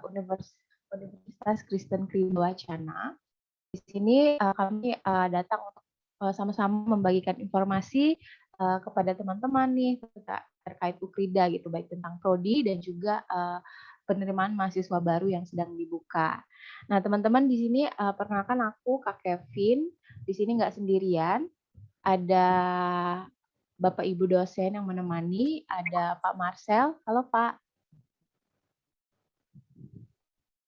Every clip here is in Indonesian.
Universitas Kristen Krida Wacana. Di sini kami datang untuk sama-sama membagikan informasi kepada teman-teman nih terkait Ukrida gitu, baik tentang prodi dan juga penerimaan mahasiswa baru yang sedang dibuka. Nah, teman-teman di sini perkenalkan aku Kak Kevin. Di sini nggak sendirian, ada Bapak Ibu dosen yang menemani, ada Pak Marcel. Halo Pak.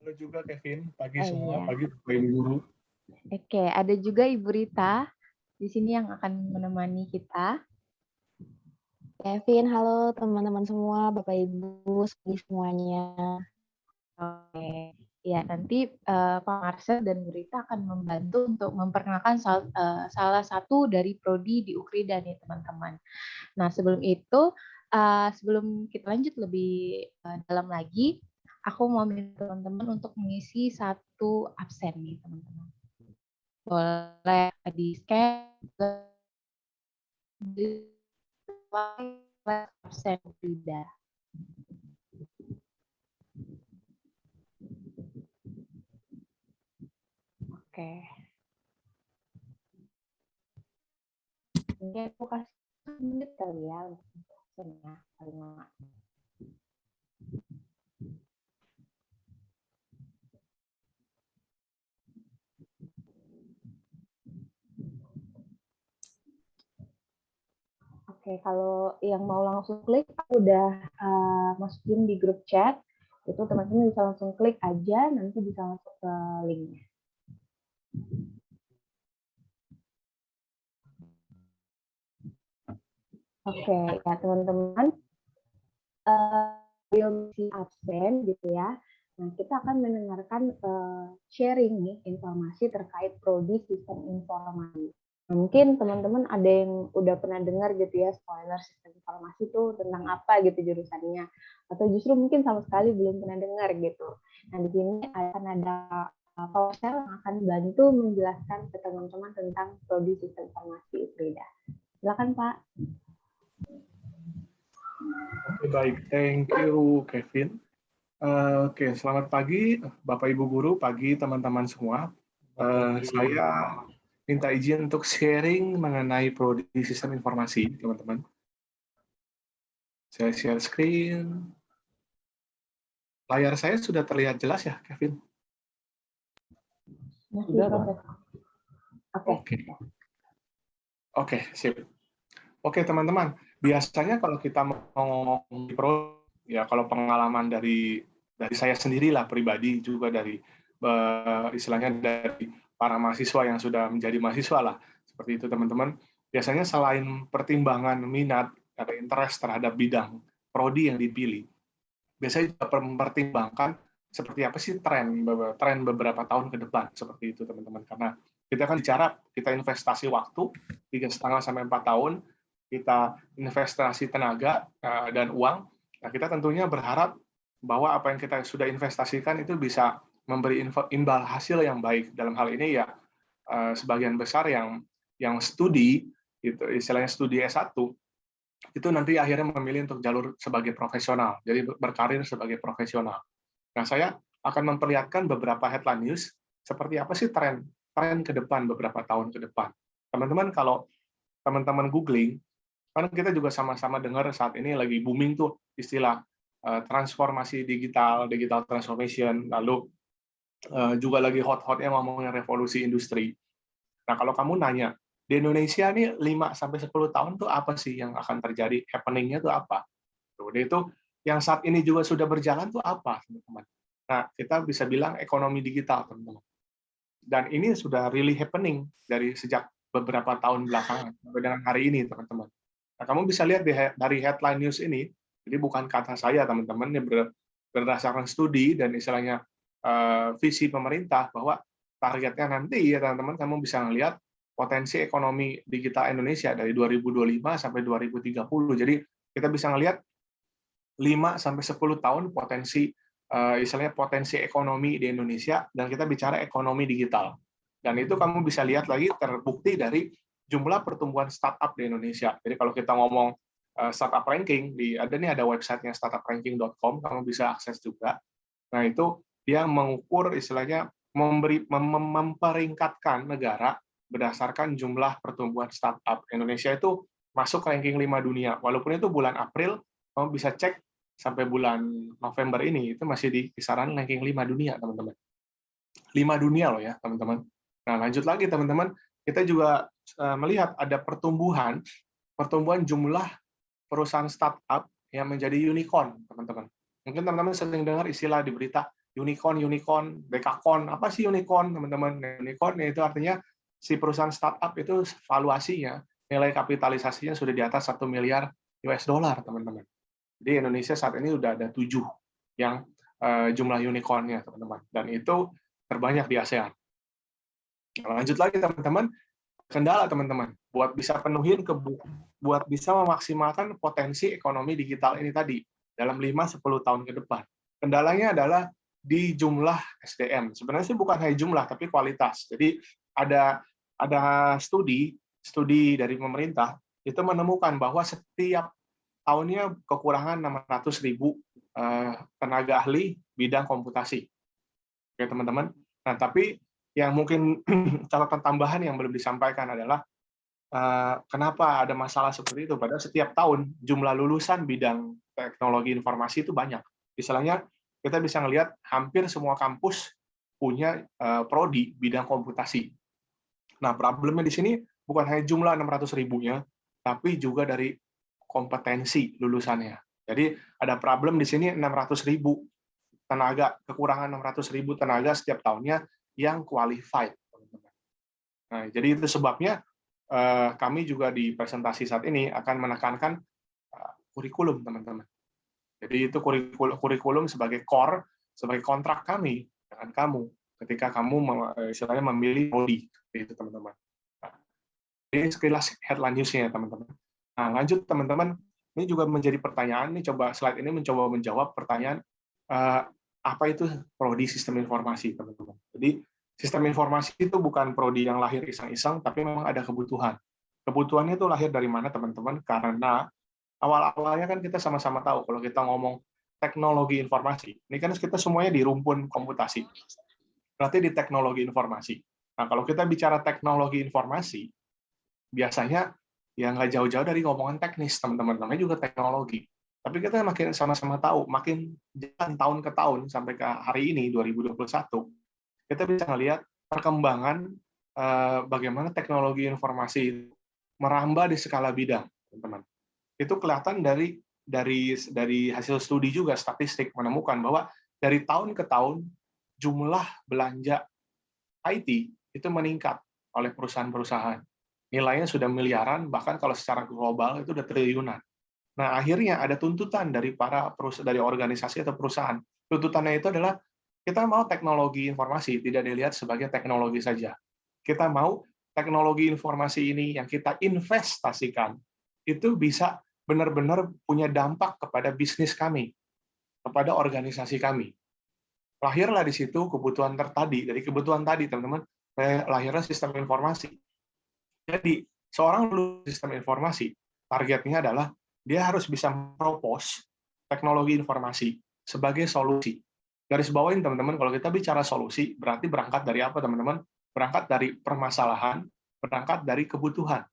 Halo juga Kevin, pagi semua, Iya. pagi Bapak Ibu Guru. Oke, ada juga Ibu Rita di sini yang akan menemani kita. Kevin, halo teman-teman semua, Bapak Ibu, semuanya. Oke, ya nanti Pak Marcel dan Bu Rita akan membantu untuk memperkenalkan salah satu dari prodi di Ukrida nih teman-teman. Nah sebelum itu, sebelum kita lanjut lebih dalam lagi, aku mau minta teman-teman untuk mengisi satu absen nih teman-teman. Boleh di scan di absen Ukrida. Oke. Mungkin aku kasih menit kali ya untuk absennya paling lama. Oke, kalau yang mau langsung klik, aku udah masukin di grup chat. Itu teman-teman bisa langsung klik aja, nanti bisa masuk ke linknya. Oke, ya teman-teman, si absen gitu ya. Nah, kita akan mendengarkan sharing nih informasi terkait prodi sistem informasi. Nah, mungkin teman-teman ada yang udah pernah dengar gitu ya, spoiler sistem informasi itu tentang apa gitu jurusannya, atau justru mungkin sama sekali belum pernah dengar gitu. Nah, di sini akan ada Pak Marcel yang akan bantu menjelaskan ke teman-teman tentang prodi sistem informasi Ukrida. Silakan Pak. Oke, baik, thank you Kevin. Oke, selamat pagi Bapak Ibu Guru, pagi teman-teman semua. Saya minta izin untuk sharing mengenai prodi sistem informasi, teman-teman. Saya share screen. Layar saya sudah terlihat jelas ya, Kevin? Sudah, Pak. Oke, sip. Oke, teman-teman. Biasanya kalau kita mau ngomong di prodi, ya kalau pengalaman dari saya sendirilah pribadi, juga dari istilahnya dari para mahasiswa yang sudah menjadi mahasiswa lah, seperti itu teman-teman. Biasanya selain pertimbangan minat atau interest terhadap bidang prodi yang dipilih, biasanya juga mempertimbangkan seperti apa sih tren beberapa tahun ke depan, seperti itu teman-teman. Karena kita kan bicara, kita investasi waktu 3,5 sampai 4 tahun, kita investasi tenaga dan uang. Nah, kita tentunya berharap bahwa apa yang kita sudah investasikan itu bisa memberi imbal hasil yang baik. Dalam hal ini ya sebagian besar yang studi, gitu, istilahnya studi S1, itu nanti akhirnya memilih untuk jalur sebagai profesional, jadi berkarir sebagai profesional. Nah, saya akan memperlihatkan beberapa headline news seperti apa sih tren ke depan beberapa tahun ke depan. Teman-teman, kalau teman-teman googling, kan kita juga sama-sama dengar saat ini lagi booming tuh istilah transformasi digital transformation, lalu juga lagi hot-hotnya ngomongin revolusi industri. Nah, kalau kamu nanya, di Indonesia nih 5-10 tahun tuh apa sih yang akan terjadi, happening-nya tuh apa? Itu yang saat ini juga sudah berjalan tuh apa, teman-teman? Nah, kita bisa bilang ekonomi digital, teman-teman. Dan ini sudah really happening dari sejak beberapa tahun belakangan sampai dengan hari ini, teman-teman. Nah, kamu bisa lihat dari headline news ini, jadi bukan kata saya, teman-teman, ini berdasarkan studi dan istilahnya visi pemerintah bahwa targetnya nanti ya teman-teman, kamu bisa melihat potensi ekonomi digital Indonesia dari 2025 sampai 2030. Jadi kita bisa melihat 5-10 tahun potensi istilahnya potensi ekonomi di Indonesia, dan kita bicara ekonomi digital. Dan itu kamu bisa lihat lagi terbukti dari jumlah pertumbuhan startup di Indonesia. Jadi kalau kita ngomong startup ranking, ada websitenya startupranking.com, kamu bisa akses juga. Nah, itu dia mengukur istilahnya memperingkatkan negara berdasarkan jumlah pertumbuhan startup. Indonesia itu masuk ranking 5 dunia. Walaupun itu bulan April, kamu bisa cek sampai bulan November ini, itu masih di kisaran ranking 5 dunia, teman-teman. 5 dunia loh ya, teman-teman. Nah, lanjut lagi, teman-teman. Kita juga melihat ada pertumbuhan jumlah perusahaan startup yang menjadi unicorn, teman-teman. Mungkin teman-teman sering dengar istilah di berita unicorn, dekakorn. Apa sih unicorn, teman-teman? Unicorn itu artinya si perusahaan startup itu valuasinya, nilai kapitalisasinya sudah di atas 1 miliar US dollar, teman-teman. Jadi Indonesia saat ini sudah ada 7 yang jumlah unicorn-nya, teman-teman. Dan itu terbanyak di ASEAN. Nah, lanjut lagi, teman-teman. Kendala, teman-teman, buat bisa buat bisa memaksimalkan potensi ekonomi digital ini tadi dalam 5-10 tahun ke depan. Kendalanya adalah di jumlah SDM. Sebenarnya sih bukan hanya jumlah, tapi kualitas. Jadi ada studi dari pemerintah itu menemukan bahwa setiap tahunnya kekurangan 600.000 tenaga ahli bidang komputasi. Oke, teman-teman. Nah, tapi yang mungkin catatan tambahan yang belum disampaikan adalah kenapa ada masalah seperti itu. Padahal setiap tahun jumlah lulusan bidang teknologi informasi itu banyak. Misalnya kita bisa melihat hampir semua kampus punya prodi bidang komputasi. Nah, problemnya di sini bukan hanya jumlah 600.000-nya, tapi juga dari kompetensi lulusannya. Jadi ada problem di sini 600.000 tenaga, kekurangan 600.000 tenaga setiap tahunnya yang qualified, teman-teman. Nah, jadi itu sebabnya kami juga di presentasi saat ini akan menekankan kurikulum, teman-teman. Jadi itu kurikulum sebagai core, sebagai kontrak kami dengan kamu ketika kamu istilahnya memilih prodi, itu, teman-teman. Nah, ini sekilas headline news-nya, teman-teman. Nah, lanjut, teman-teman. Ini juga menjadi pertanyaan. Ini coba slide ini mencoba menjawab pertanyaan apa itu prodi sistem informasi, teman-teman. Jadi sistem informasi itu bukan prodi yang lahir iseng-iseng, tapi memang ada kebutuhan. Kebutuhannya itu lahir dari mana, teman-teman? Karena awal-awalnya kan kita sama-sama tahu, kalau kita ngomong teknologi informasi, ini kan kita semuanya di rumpun komputasi. Berarti di teknologi informasi. Nah, kalau kita bicara teknologi informasi, biasanya ya nggak jauh-jauh dari ngomongan teknis, teman-teman. Namanya juga teknologi. Tapi kita makin sama-sama tahu, makin jalan tahun ke tahun, sampai ke hari ini, 2021, kita bisa melihat perkembangan bagaimana teknologi informasi merambah di skala bidang, teman-teman. Itu kelihatan dari hasil studi juga, statistik menemukan bahwa dari tahun ke tahun jumlah belanja IT itu meningkat oleh perusahaan-perusahaan. Nilainya sudah miliaran, bahkan kalau secara global itu udah triliunan. Nah, akhirnya ada tuntutan dari dari organisasi atau perusahaan. Tuntutannya itu adalah kita mau teknologi informasi tidak dilihat sebagai teknologi saja. Kita mau teknologi informasi ini yang kita investasikan itu bisa benar-benar punya dampak kepada bisnis kami, kepada organisasi kami. Lahirlah di situ kebutuhan tadi, dari kebutuhan tadi, teman-teman, lahirnya sistem informasi. Jadi, seorang lulusan sistem informasi, targetnya adalah dia harus bisa propose teknologi informasi sebagai solusi. Garis bawain, teman-teman, kalau kita bicara solusi, berarti berangkat dari apa, teman-teman? Berangkat dari permasalahan, berangkat dari kebutuhan.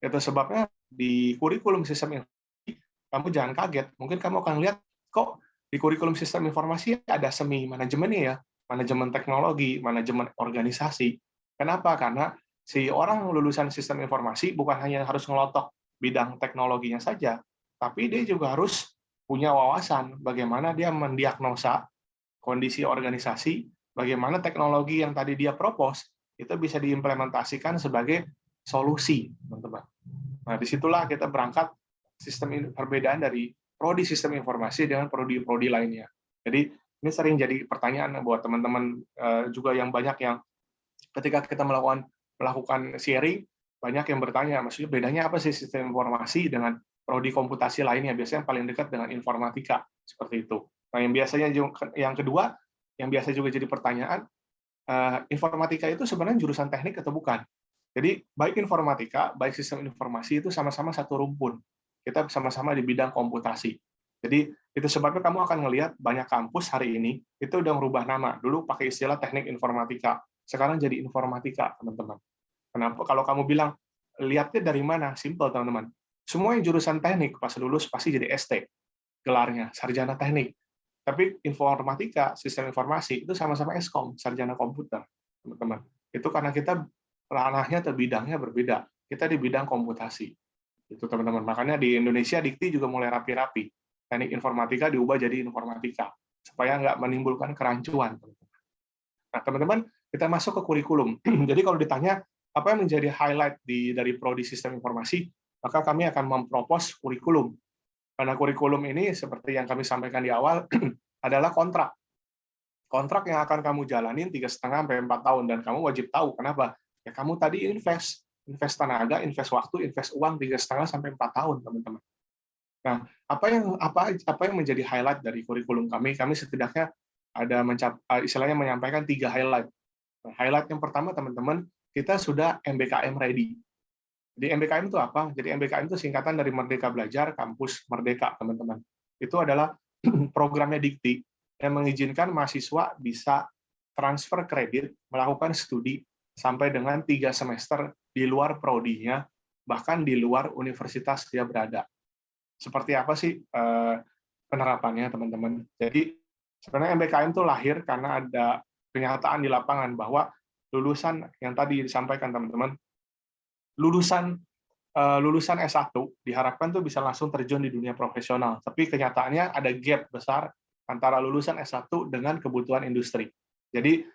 Itu sebabnya di kurikulum sistem informasi, kamu jangan kaget. Mungkin kamu akan lihat, kok di kurikulum sistem informasi ada semi manajemennya ya, manajemen teknologi, manajemen organisasi. Kenapa? Karena si orang lulusan sistem informasi bukan hanya harus ngelotok bidang teknologinya saja, tapi dia juga harus punya wawasan bagaimana dia mendiagnosa kondisi organisasi, bagaimana teknologi yang tadi dia propose itu bisa diimplementasikan sebagai solusi, teman-teman. Nah, disitulah kita berangkat sistem perbedaan dari prodi sistem informasi dengan prodi-prodi lainnya. Jadi ini sering jadi pertanyaan buat teman-teman juga yang banyak yang ketika kita melakukan sharing, banyak yang bertanya, maksudnya bedanya apa sih sistem informasi dengan prodi komputasi lainnya? Biasanya yang paling dekat dengan informatika, seperti itu. Nah, yang kedua, yang biasa juga jadi pertanyaan, informatika itu sebenarnya jurusan teknik atau bukan? Jadi, baik informatika, baik sistem informasi itu sama-sama satu rumpun. Kita sama-sama di bidang komputasi. Jadi itu sebabnya kamu akan ngelihat banyak kampus hari ini itu udah merubah nama. Dulu pakai istilah teknik informatika, sekarang jadi informatika, teman-teman. Kenapa? Kalau kamu bilang, lihatnya dari mana? Simple, teman-teman. Semua yang jurusan teknik, pas lulus pasti jadi ST, gelarnya, sarjana teknik. Tapi informatika, sistem informasi, itu sama-sama Eskom, sarjana komputer, teman-teman. Itu karena kita ranahnya atau bidangnya berbeda. Kita di bidang komputasi. Itu, teman-teman. Makanya di Indonesia, Dikti juga mulai rapi-rapi. Teknik informatika diubah jadi informatika, supaya nggak menimbulkan kerancuan. Nah, teman-teman, kita masuk ke kurikulum. Jadi kalau ditanya, apa yang menjadi highlight dari prodi sistem informasi, maka kami akan mempropos kurikulum. Karena kurikulum ini, seperti yang kami sampaikan di awal, adalah kontrak. Kontrak yang akan kamu jalanin 3,5-4 tahun, dan kamu wajib tahu. Kenapa? Ya kamu tadi invest tenaga, invest waktu, invest uang 3,5-4 tahun, teman-teman. Nah, apa yang menjadi highlight dari kurikulum kami? Kami setidaknya ada istilahnya menyampaikan 3 highlight. Nah, highlight yang pertama, teman-teman, kita sudah MBKM ready. Jadi MBKM itu apa? Jadi MBKM itu singkatan dari Merdeka Belajar Kampus Merdeka, teman-teman. Itu adalah programnya Dikti yang mengizinkan mahasiswa bisa transfer kredit, melakukan studi sampai dengan 3 semester di luar prodinya, bahkan di luar universitas dia berada. Seperti apa sih penerapannya, teman-teman? Jadi sebenarnya MBKM itu lahir karena ada kenyataan di lapangan bahwa lulusan yang tadi disampaikan, teman-teman, lulusan S1 diharapkan tuh bisa langsung terjun di dunia profesional. Tapi kenyataannya ada gap besar antara lulusan S1 dengan kebutuhan industri. Jadi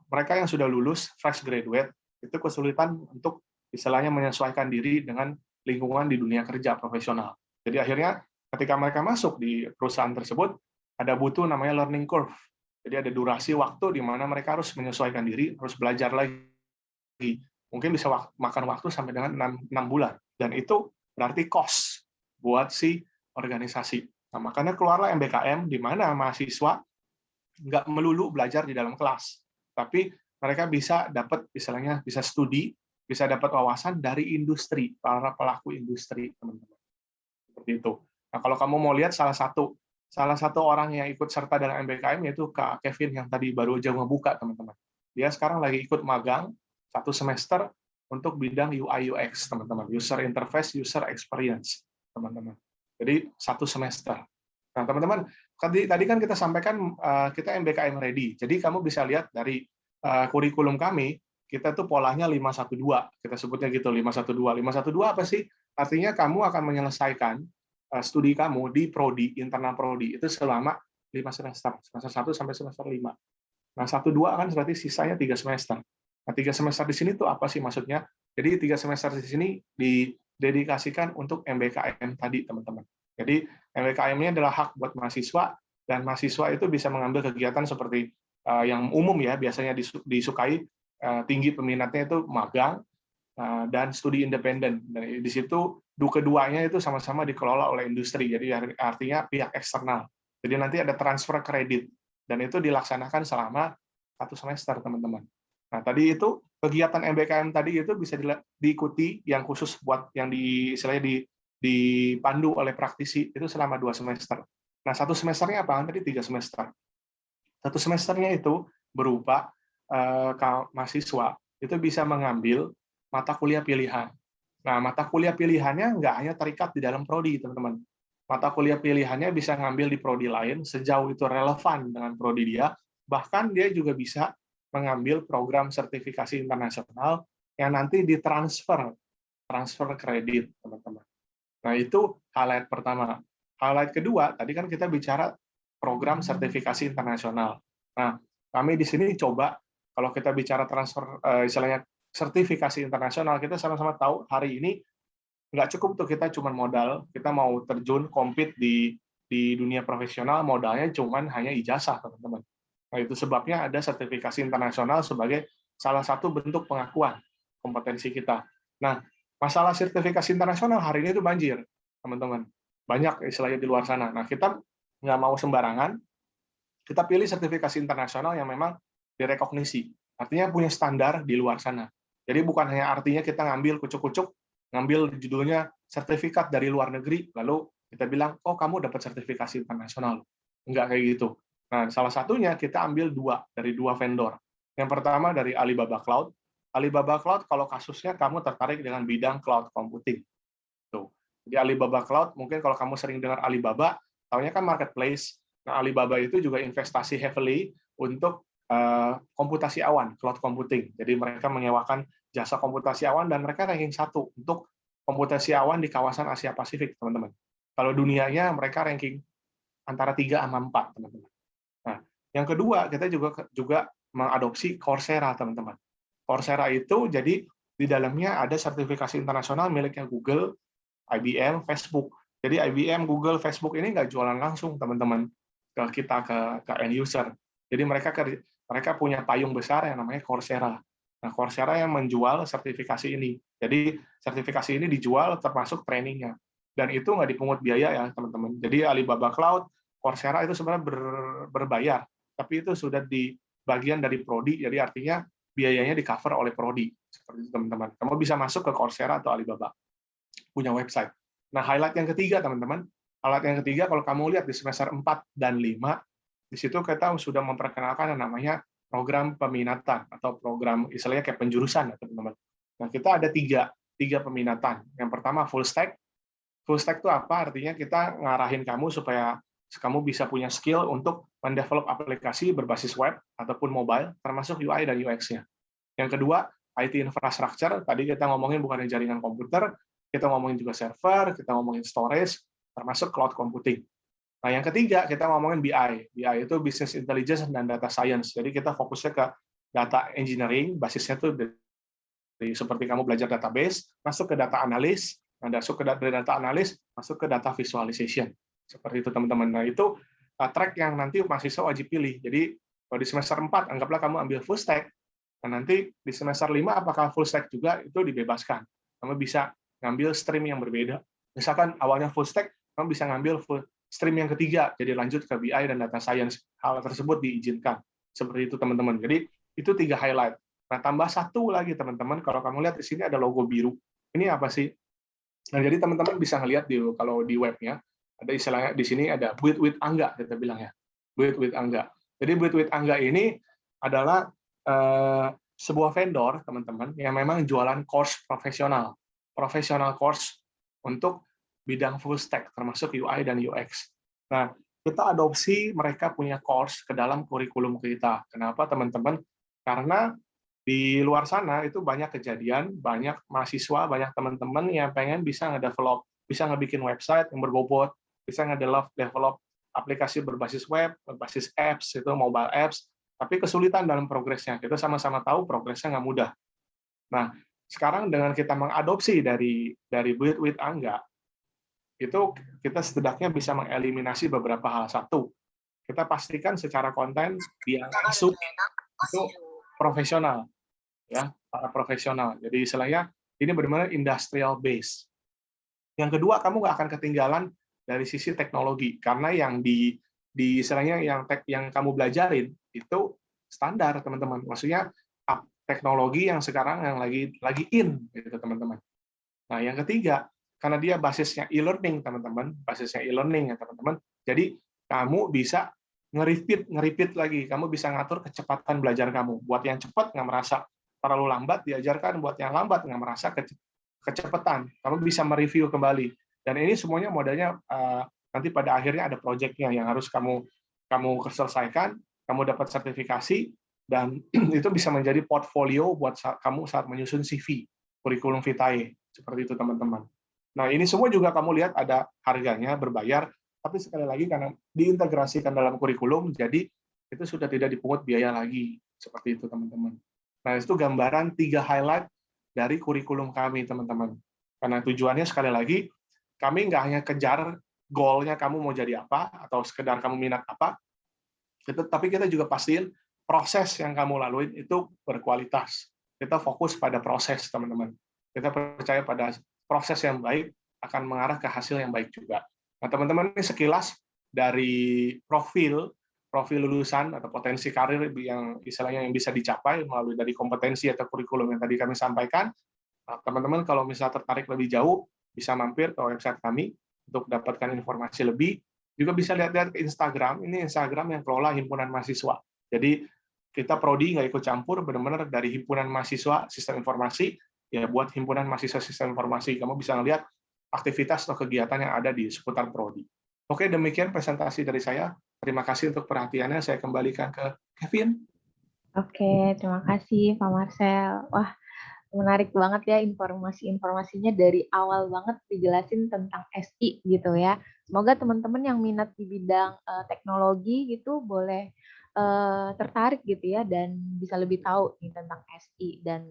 mereka yang sudah lulus fresh graduate itu kesulitan untuk istilahnya menyesuaikan diri dengan lingkungan di dunia kerja profesional. Jadi akhirnya ketika mereka masuk di perusahaan tersebut, ada butuh namanya learning curve. Jadi ada durasi waktu di mana mereka harus menyesuaikan diri, harus belajar lagi. Mungkin bisa makan waktu sampai dengan 6 bulan. Dan itu berarti cost buat si organisasi. Nah, makanya keluarlah MBKM, di mana mahasiswa nggak melulu belajar di dalam kelas, tapi mereka bisa dapat, istilahnya bisa studi, bisa dapat wawasan dari industri, para pelaku industri, teman-teman. Seperti itu. Nah, kalau kamu mau lihat salah satu orang yang ikut serta dalam MBKM yaitu Kak Kevin yang tadi baru aja ngebuka, teman-teman. Dia sekarang lagi ikut magang 1 semester untuk bidang UI UX, teman-teman. User interface, user experience, teman-teman. Jadi 1 semester. Nah, teman-teman, tadi kan kita sampaikan kita MBKM ready. Jadi kamu bisa lihat dari kurikulum kami, kita tuh polanya 512. Kita sebutnya gitu, 512. 512 apa sih? Artinya kamu akan menyelesaikan studi kamu di prodi, internal prodi, itu selama 5 semester. Semester 1 sampai semester 5. Nah, 1-2 kan berarti sisanya 3 semester. Nah, 3 semester di sini tuh apa sih maksudnya? Jadi 3 semester di sini didedikasikan untuk MBKM tadi, teman-teman. Jadi MBKM ini adalah hak buat mahasiswa, dan mahasiswa itu bisa mengambil kegiatan seperti yang umum ya, biasanya disukai, tinggi peminatnya itu magang dan studi independen. Dan di situ keduanya itu sama-sama dikelola oleh industri, jadi artinya pihak eksternal. Jadi nanti ada transfer kredit, dan itu dilaksanakan selama 1 semester, teman-teman. Nah, tadi itu kegiatan MBKM tadi itu bisa diikuti yang khusus buat yang istilahnya dipandu oleh praktisi itu selama 2 semester. Nah, 1 semesternya apa? Tadi 3 semester. 1 semesternya itu berupa mahasiswa itu bisa mengambil mata kuliah pilihan. Nah, mata kuliah pilihannya nggak hanya terikat di dalam prodi, teman-teman. Mata kuliah pilihannya bisa ngambil di prodi lain sejauh itu relevan dengan prodi dia, bahkan dia juga bisa mengambil program sertifikasi internasional yang nanti ditransfer kredit, teman-teman. Nah, itu highlight pertama. Highlight kedua, tadi kan kita bicara program sertifikasi internasional. Nah, kami di sini coba, kalau kita bicara transfer, istilahnya sertifikasi internasional, kita sama-sama tahu hari ini nggak cukup tuh kita cuma modal, kita mau terjun, compete di dunia profesional, modalnya cuma hanya ijazah, teman-teman. Nah, itu sebabnya ada sertifikasi internasional sebagai salah satu bentuk pengakuan kompetensi kita. Nah, masalah sertifikasi internasional hari ini itu banjir, teman-teman. Banyak istilahnya di luar sana. Nah, kita nggak mau sembarangan, kita pilih sertifikasi internasional yang memang direkognisi. Artinya punya standar di luar sana. Jadi bukan hanya artinya kita ngambil kucuk-kucuk, ngambil judulnya sertifikat dari luar negeri, lalu kita bilang, oh kamu dapat sertifikasi internasional. Enggak kayak gitu. Nah, salah satunya kita ambil dari dua vendor. Yang pertama dari Alibaba Cloud. Alibaba Cloud kalau kasusnya kamu tertarik dengan bidang cloud computing. Tuh. Jadi Alibaba Cloud, mungkin kalau kamu sering dengar Alibaba, tahunya kan marketplace. Nah, Alibaba itu juga investasi heavily untuk komputasi awan, cloud computing. Jadi mereka menyewakan jasa komputasi awan dan mereka ranking 1 untuk komputasi awan di kawasan Asia Pasifik, teman-teman. Kalau dunianya mereka ranking antara 3 sama 4, teman-teman. Nah, yang kedua, kita juga mengadopsi Coursera, teman-teman. Coursera itu jadi di dalamnya ada sertifikasi internasional miliknya Google, IBM, Facebook. Jadi IBM, Google, Facebook ini nggak jualan langsung, teman-teman, ke kita, ke end user. Jadi mereka punya payung besar yang namanya Coursera. Nah, Coursera yang menjual sertifikasi ini. Jadi sertifikasi ini dijual termasuk trainingnya. Dan itu nggak dipungut biaya ya, teman-teman. Jadi Alibaba Cloud, Coursera itu sebenarnya berbayar, tapi itu sudah di bagian dari prodi, jadi artinya biayanya di-cover oleh prodi. Seperti itu, teman-teman. Kamu bisa masuk ke Coursera atau Alibaba, punya website. Nah, highlight yang ketiga, teman-teman. Highlight yang ketiga, kalau kamu lihat di semester 4 dan 5, di situ kita sudah memperkenalkan yang namanya program peminatan, atau program istilahnya kayak penjurusan, teman-teman. Nah, kita ada tiga peminatan. Yang pertama, full stack. Full stack itu apa? Artinya kita ngarahin kamu supaya kamu bisa punya skill untuk mendevelop aplikasi berbasis web ataupun mobile, termasuk UI dan UX-nya. Yang kedua, IT infrastructure. Tadi kita ngomongin bukan jaringan komputer, kita ngomongin juga server, kita ngomongin storage, termasuk cloud computing. Nah, yang ketiga, kita ngomongin BI. BI itu Business Intelligence dan Data Science. Jadi kita fokusnya ke data engineering, basisnya itu dari seperti kamu belajar database, masuk ke data analis, masuk ke data analis, masuk ke data visualization. Seperti itu, teman-teman. Nah, itu track yang nanti mahasiswa wajib pilih. Jadi, kalau di semester 4, anggaplah kamu ambil full stack, dan nanti di semester 5, apakah full stack juga, itu dibebaskan. Kamu bisa ngambil stream yang berbeda. Misalkan awalnya full stack, kamu bisa ngambil full stream yang ketiga, jadi lanjut ke BI dan data science. Hal tersebut diizinkan. Seperti itu, teman-teman. Jadi, itu 3 highlight. Nah, tambah satu lagi, teman-teman, kalau kamu lihat di sini ada logo biru. Ini apa sih? Nah, jadi teman-teman bisa ngelihat kalau di webnya, ada istilahnya di sini ada Build with Angga, kita bilang ya. Build with Angga. Jadi Build with Angga ini adalah sebuah vendor, teman-teman, yang memang jualan course profesional course untuk bidang full stack, termasuk UI dan UX. Nah, kita adopsi mereka punya course ke dalam kurikulum kita. Kenapa, teman-teman? Karena di luar sana itu banyak kejadian, banyak mahasiswa, banyak teman-teman yang pengen bisa ngedevelop, bisa ngebikin website yang berbobot, bisa ngedevelop aplikasi berbasis web, berbasis apps, itu mobile apps, tapi kesulitan dalam progresnya. Kita sama-sama tahu progresnya nggak mudah. Nah, sekarang dengan kita mengadopsi dari Build with Angga, itu kita setidaknya bisa mengeliminasi beberapa hal. Satu, kita pastikan secara konten dia masuk itu profesional, ya, para profesional. Jadi istilahnya ini benar-benar industrial base. Yang kedua, kamu nggak akan ketinggalan dari sisi teknologi, karena yang di istilahnya yang kamu belajarin itu standar, teman-teman. Maksudnya teknologi yang sekarang yang lagi in, gitu, teman-teman. Nah, yang ketiga, karena dia basisnya e-learning, teman-teman, basisnya e-learning ya, teman-teman. Jadi kamu bisa nge-repeat lagi. Kamu bisa ngatur kecepatan belajar kamu. Buat yang cepat nggak merasa terlalu lambat diajarkan, buat yang lambat nggak merasa kecepatan. Kamu bisa mereview kembali. Dan ini semuanya modelnya nanti pada akhirnya ada project-nya yang harus kamu selesaikan, kamu dapat sertifikasi, dan itu bisa menjadi portfolio buat kamu saat menyusun CV, kurikulum vitae. Seperti itu, teman-teman. Nah, ini semua juga kamu lihat ada harganya, berbayar, tapi sekali lagi karena diintegrasikan dalam kurikulum, jadi itu sudah tidak dipungut biaya lagi. Seperti itu, teman-teman. Nah, itu gambaran 3 highlight dari kurikulum kami, teman-teman. Karena tujuannya sekali lagi, kami nggak hanya kejar goal-nya kamu mau jadi apa, atau sekedar kamu minat apa, tapi kita juga pastiin proses yang kamu laluin itu berkualitas. Kita fokus pada proses, teman-teman. Kita percaya pada proses yang baik akan mengarah ke hasil yang baik juga. Nah, teman-teman, ini sekilas dari profil lulusan atau potensi karir yang istilahnya yang bisa dicapai melalui dari kompetensi atau kurikulum yang tadi kami sampaikan. Teman-teman kalau misalnya tertarik lebih jauh, bisa mampir ke website kami untuk dapatkan informasi lebih. Juga bisa lihat-lihat ke Instagram, ini Instagram yang kelola himpunan mahasiswa. Jadi kita prodi nggak ikut campur, benar-benar dari himpunan mahasiswa sistem informasi, ya buat himpunan mahasiswa sistem informasi. Kamu bisa ngelihat aktivitas atau kegiatan yang ada di seputar prodi. Oke, demikian presentasi dari saya. Terima kasih untuk perhatiannya. Saya kembalikan ke Kevin. Oke, terima kasih Pak Marcel. Wah, menarik banget ya informasi-informasinya dari awal banget dijelasin tentang SI gitu ya. Semoga teman-teman yang minat di bidang teknologi gitu boleh tertarik gitu ya dan bisa lebih tahu nih tentang SI dan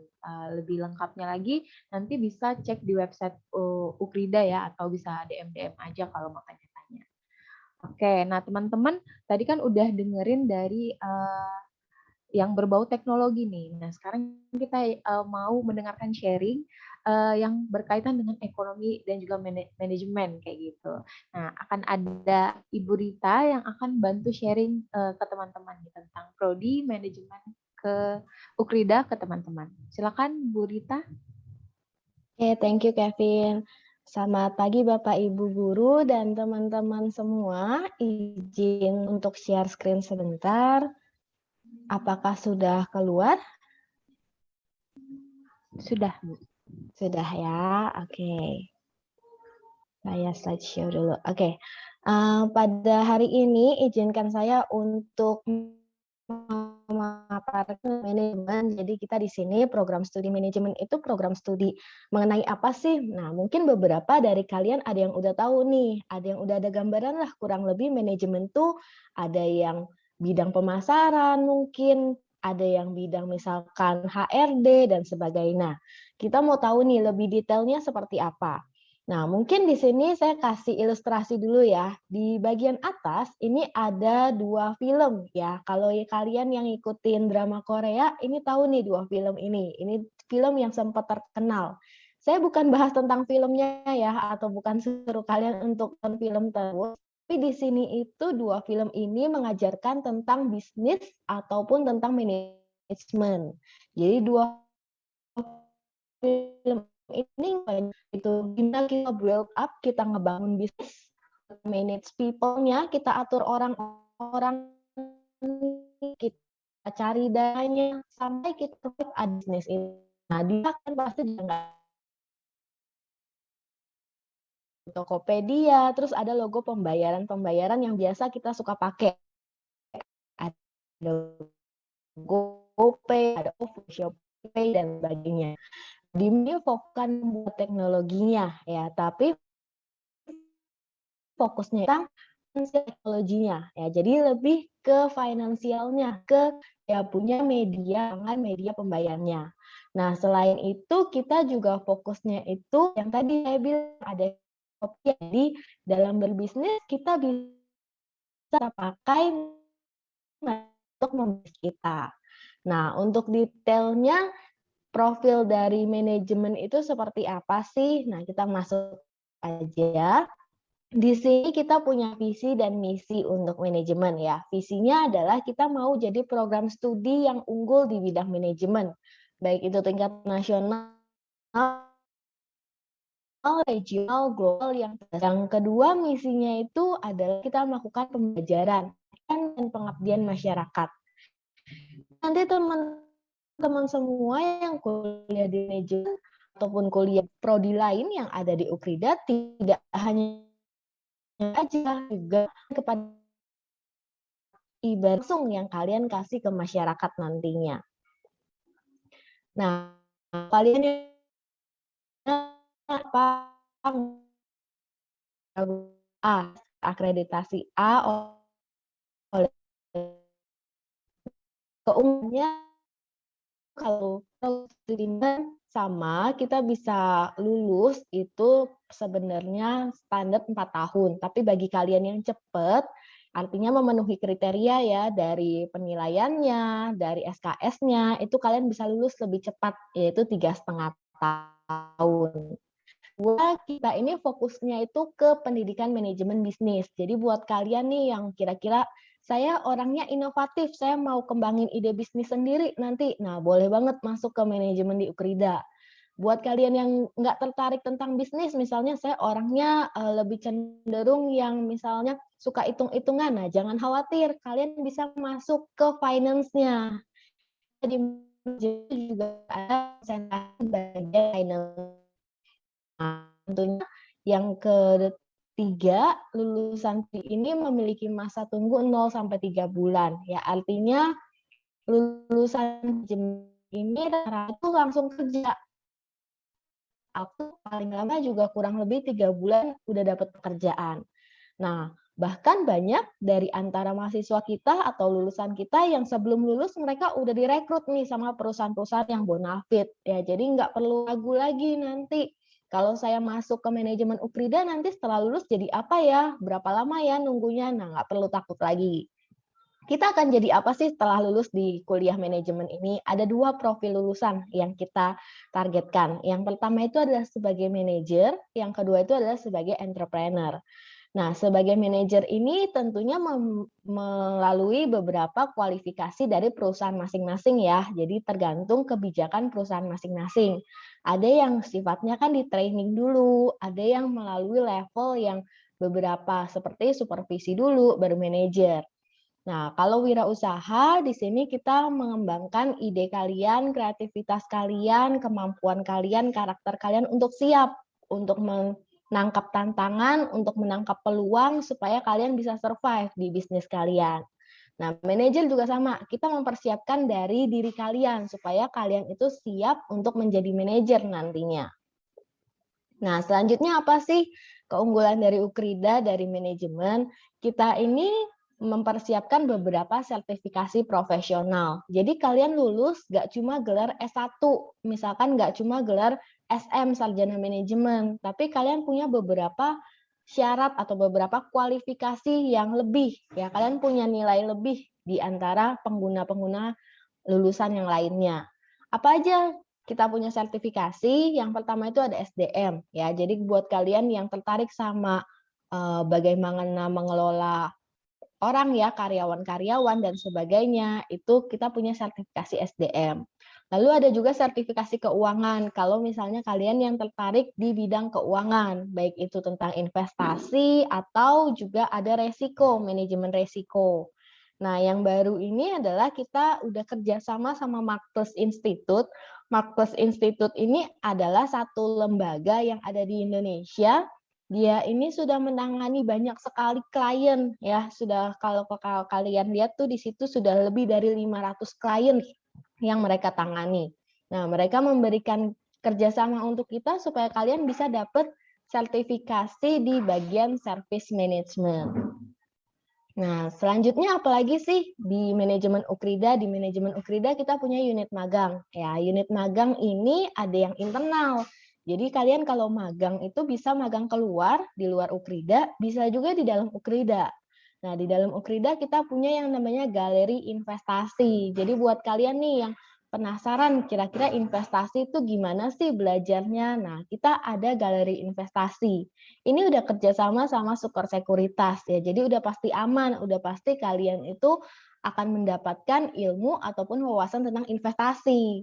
lebih lengkapnya lagi nanti bisa cek di website Ukrida ya atau bisa DM aja kalau mau tanya-tanya. Oke, nah teman-teman tadi kan udah dengerin dari yang berbau teknologi nih. Nah, sekarang kita mau mendengarkan sharing yang berkaitan dengan ekonomi dan juga manajemen kayak gitu. Nah, akan ada Ibu Rita yang akan bantu sharing ke teman-teman nih, tentang prodi manajemen ke Ukrida ke teman-teman. Silakan Bu Rita. Oke, thank you Kevin. Selamat pagi Bapak Ibu guru dan teman-teman semua. Izin untuk share screen sebentar. Apakah sudah keluar? Sudah, Bu. Sudah ya, oke. Saya slideshow dulu. Oke. Pada hari ini izinkan saya untuk memaparkan manajemen. Jadi kita di sini program studi manajemen itu program studi mengenai apa sih? Nah, mungkin beberapa dari kalian ada yang udah tahu nih, ada yang udah ada gambaran lah kurang lebih manajemen tuh ada yang bidang pemasaran mungkin, ada yang bidang misalkan HRD dan sebagainya. Nah, kita mau tahu nih lebih detailnya seperti apa. Nah, mungkin di sini saya kasih ilustrasi dulu ya. Di bagian atas ini ada 2 film ya. Kalau kalian yang ikutin drama Korea, ini tahu nih 2 film ini. Ini film yang sempat terkenal. Saya bukan bahas tentang filmnya ya, atau bukan suruh kalian untuk nonton film terus. Tapi di sini itu 2 film ini mengajarkan tentang bisnis ataupun tentang manajemen. Jadi 2 film ini itu gimana kita build up, kita ngebangun bisnis, manage people-nya, kita atur orang-orang, kita cari dananya sampai kita ada bisnis ini. Nah, dia kan pasti nggak Tokopedia, terus ada logo pembayaran yang biasa kita suka pakai. Ada GoPay, ada OVO, Shopee, dan sebagainya. Dimnya fokuskan buat teknologinya ya, tapi fokusnya tentang teknologinya ya. Jadi lebih ke finansialnya, ke ya punya media pembayarnya. Nah, selain itu kita juga fokusnya itu yang tadi saya bilang ada Shopee. Jadi dalam berbisnis kita bisa pakai untuk membisnis kita. Nah, untuk detailnya profil dari manajemen itu seperti apa sih? Nah, kita masuk aja. Di sini kita punya visi dan misi untuk manajemen ya. Visinya adalah kita mau jadi program studi yang unggul di bidang manajemen. Baik itu tingkat nasional, regional, global. Yang kedua misinya itu adalah kita melakukan pembelajaran dan pengabdian masyarakat. Nanti teman-teman semua yang kuliah di manajemen ataupun kuliah prodi lain yang ada di Ukrida tidak hanya aja juga kepada ibarat langsung yang kalian kasih ke masyarakat nantinya. Nah, kalian apa akreditasi A oleh keumumnya kalau studinya sama, kita bisa lulus itu sebenarnya standar 4 tahun. Tapi bagi kalian yang cepat, artinya memenuhi kriteria ya dari penilaiannya, dari SKS-nya, itu kalian bisa lulus lebih cepat, yaitu 3,5 tahun. Buat kita ini fokusnya itu ke pendidikan manajemen bisnis. Jadi buat kalian nih yang kira-kira saya orangnya inovatif, saya mau kembangin ide bisnis sendiri nanti. Nah, boleh banget masuk ke manajemen di Ukrida. Buat kalian yang nggak tertarik tentang bisnis, misalnya saya orangnya lebih cenderung yang misalnya suka hitung-hitungan, nah jangan khawatir, kalian bisa masuk ke finance-nya. Di juga ada presentasi bagian finance. Nah, tentunya yang ketiga, lulusan ini memiliki masa tunggu 0 sampai 3 bulan. Ya, artinya lulusan ini rata-rata langsung kerja. Aku paling lama juga kurang lebih 3 bulan udah dapat pekerjaan. Nah, bahkan banyak dari antara mahasiswa kita atau lulusan kita yang sebelum lulus mereka udah direkrut nih sama perusahaan-perusahaan yang bonafit. Ya, jadi nggak perlu ragu lagi nanti. Kalau saya masuk ke manajemen Ukrida nanti setelah lulus jadi apa ya? Berapa lama ya nunggunya? Nah, nggak perlu takut lagi. Kita akan jadi apa sih setelah lulus di kuliah manajemen ini? Ada 2 profil lulusan yang kita targetkan. Yang pertama itu adalah sebagai manajer, yang kedua itu adalah sebagai entrepreneur. Nah, sebagai manajer ini tentunya melalui beberapa kualifikasi dari perusahaan masing-masing ya. Jadi tergantung kebijakan perusahaan masing-masing. Ada yang sifatnya kan di training dulu, ada yang melalui level yang beberapa seperti supervisi dulu, baru manajer. Nah, kalau wirausaha di sini kita mengembangkan ide kalian, kreativitas kalian, kemampuan kalian, karakter kalian untuk siap untuk menangkap tantangan, untuk menangkap peluang supaya kalian bisa survive di bisnis kalian. Nah, manajer juga sama, kita mempersiapkan dari diri kalian supaya kalian itu siap untuk menjadi manajer nantinya. Nah, selanjutnya apa sih keunggulan dari Ukrida, dari manajemen? Kita ini mempersiapkan beberapa sertifikasi profesional. Jadi kalian lulus nggak cuma gelar S1, misalkan nggak cuma gelar SM, Sarjana Manajemen, tapi kalian punya beberapa syarat atau beberapa kualifikasi yang lebih. Ya, kalian punya nilai lebih di antara pengguna-pengguna lulusan yang lainnya. Apa aja kita punya sertifikasi? Yang pertama itu ada SDM. Ya, jadi buat kalian yang tertarik sama bagaimana mengelola orang ya, karyawan-karyawan dan sebagainya, itu kita punya sertifikasi SDM. Lalu ada juga sertifikasi keuangan, kalau misalnya kalian yang tertarik di bidang keuangan, baik itu tentang investasi atau juga ada resiko, manajemen resiko. Nah, yang baru ini adalah kita udah kerjasama sama Marcus Institute. Marcus Institute ini adalah satu lembaga yang ada di Indonesia. Dia ini sudah menangani banyak sekali klien ya, sudah kalau kalian lihat tuh di situ sudah lebih dari 500 klien yang mereka tangani. Nah, mereka memberikan kerjasama untuk kita supaya kalian bisa dapat sertifikasi di bagian service management. Nah, selanjutnya apalagi sih di manajemen Ukrida? Di manajemen Ukrida kita punya unit magang. Ya, unit magang ini ada yang internal. Jadi kalian kalau magang itu bisa magang keluar, di luar Ukrida, bisa juga di dalam Ukrida. Nah, di dalam Ukrida kita punya yang namanya galeri investasi. Jadi buat kalian nih yang penasaran kira-kira investasi itu gimana sih belajarnya? Nah, kita ada galeri investasi. Ini udah kerjasama sama Sukor Sekuritas ya, jadi udah pasti aman, udah pasti kalian itu akan mendapatkan ilmu ataupun wawasan tentang investasi.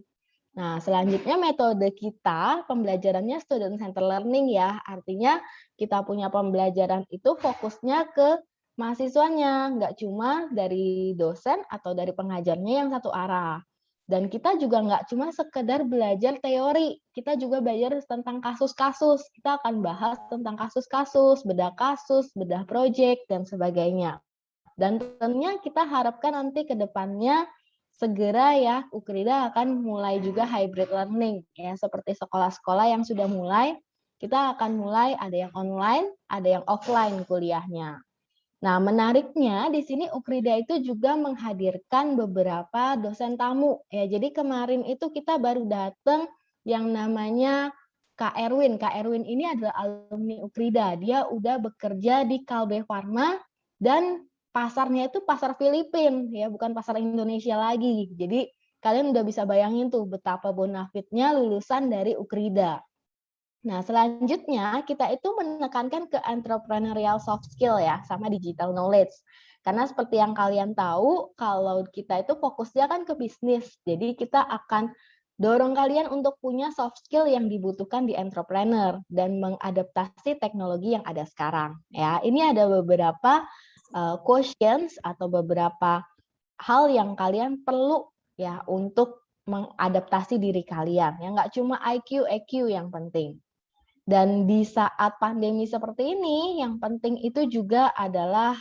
Nah, selanjutnya metode kita pembelajarannya student center learning ya, artinya kita punya pembelajaran itu fokusnya ke mahasiswanya, nggak cuma dari dosen atau dari pengajarnya yang satu arah. Dan kita juga nggak cuma sekedar belajar teori, kita juga belajar tentang kasus-kasus. Kita akan bahas tentang kasus-kasus, bedah proyek, dan sebagainya. Dan tentunya kita harapkan nanti ke depannya segera ya Ukrida akan mulai juga hybrid learning ya, seperti sekolah-sekolah yang sudah mulai, kita akan mulai ada yang online, ada yang offline kuliahnya. Nah, menariknya di sini Ukrida itu juga menghadirkan beberapa dosen tamu. Ya, jadi kemarin itu kita baru datang yang namanya Kak Erwin. Kak Erwin ini adalah alumni Ukrida. Dia udah bekerja di Kalbe Farma dan pasarnya itu pasar Filipin, ya, bukan pasar Indonesia lagi. Jadi kalian udah bisa bayangin tuh betapa bonafitnya lulusan dari Ukrida. Nah, selanjutnya kita itu menekankan ke entrepreneurial soft skill ya, sama digital knowledge. Karena seperti yang kalian tahu, kalau kita itu fokusnya kan ke bisnis. Jadi kita akan Dorong kalian untuk punya soft skill yang dibutuhkan di entrepreneur dan mengadaptasi teknologi yang ada sekarang. Ya, ini ada beberapa questions atau beberapa hal yang kalian perlu ya untuk mengadaptasi diri kalian. Ya, nggak cuma IQ, EQ yang penting. Dan di saat pandemi seperti ini, yang penting itu juga adalah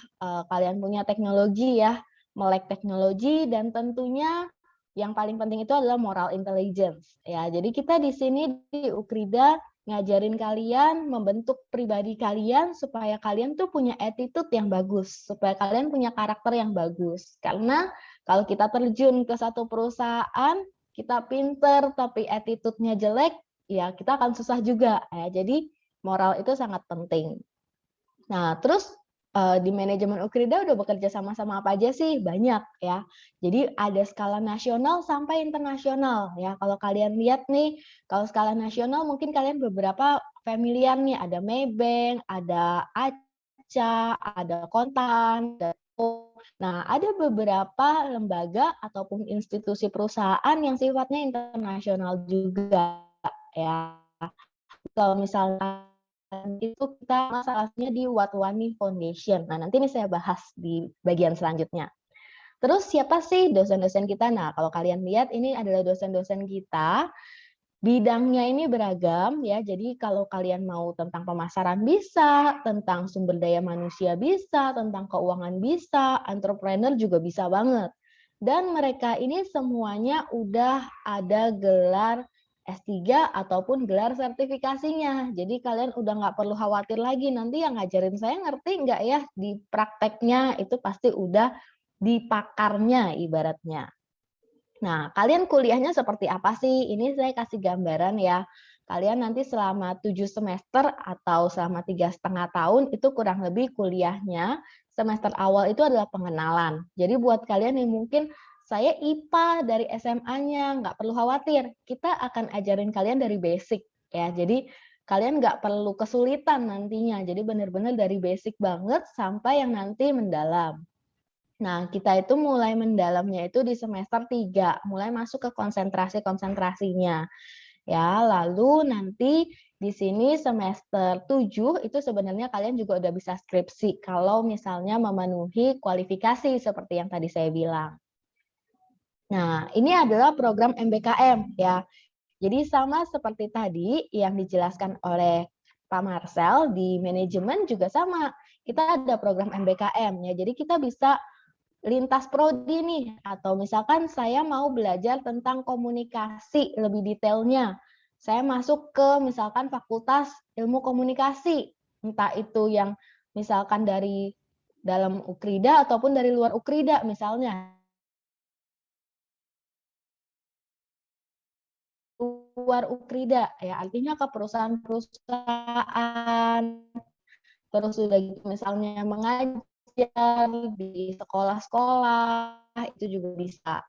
kalian punya teknologi ya, melek teknologi, dan tentunya yang paling penting itu adalah moral intelligence. Ya, jadi kita di sini di Ukrida ngajarin kalian membentuk pribadi kalian supaya kalian tuh punya attitude yang bagus, supaya kalian punya karakter yang bagus. Karena kalau kita terjun ke satu perusahaan, kita pinter tapi attitude-nya jelek, ya kita akan susah juga. Ya. Jadi moral itu sangat penting. Nah, terus di manajemen Ukrida udah bekerja sama-sama apa aja sih? Banyak ya. Jadi ada skala nasional sampai internasional ya. Kalau kalian lihat nih, kalau skala nasional mungkin kalian beberapa familiar nih, ada Maybank, ada ACA, ada Kontan, ada Nah, ada beberapa lembaga ataupun institusi perusahaan yang sifatnya internasional juga ya. Kalau misalnya itu kita salah satunya di Watwani Foundation. Nah, nanti ini saya bahas di bagian selanjutnya. Terus siapa sih dosen-dosen kita? Nah, kalau kalian lihat ini adalah dosen-dosen kita. Bidangnya ini beragam ya. Jadi kalau kalian mau tentang pemasaran bisa, tentang sumber daya manusia bisa, tentang keuangan bisa, entrepreneur juga bisa banget. Dan mereka ini semuanya udah ada gelar S3 ataupun gelar sertifikasinya. Jadi kalian udah nggak perlu khawatir lagi nanti yang ngajarin saya ngerti nggak ya di prakteknya, itu pasti udah di pakarnya ibaratnya. Nah, kalian kuliahnya seperti apa sih? Ini saya kasih gambaran ya. Kalian nanti selama 7 semester atau selama 3,5 tahun itu kurang lebih kuliahnya. Semester awal itu adalah pengenalan. Jadi buat kalian yang mungkin saya IPA dari SMA-nya, nggak perlu khawatir. Kita akan ajarin kalian dari basic ya. Jadi kalian nggak perlu kesulitan nantinya. Jadi benar-benar dari basic banget sampai yang nanti mendalam. Nah, kita itu mulai mendalamnya itu di semester 3, mulai masuk ke konsentrasi-konsentrasinya. Ya, lalu nanti di sini semester 7 itu sebenarnya kalian juga udah bisa skripsi kalau misalnya memenuhi kualifikasi seperti yang tadi saya bilang. Nah, ini adalah program MBKM ya. Jadi sama seperti tadi yang dijelaskan oleh Pak Marcel di manajemen juga sama. Kita ada program MBKM ya. Jadi kita bisa lintas prodi nih, atau misalkan saya mau belajar tentang komunikasi lebih detailnya. Saya masuk ke misalkan Fakultas Ilmu Komunikasi, entah itu yang misalkan dari dalam Ukrida ataupun dari luar Ukrida misalnya. Luar Ukrida ya, artinya ke perusahaan-perusahaan, terus sudah gitu misalnya mengajar di sekolah-sekolah itu juga bisa.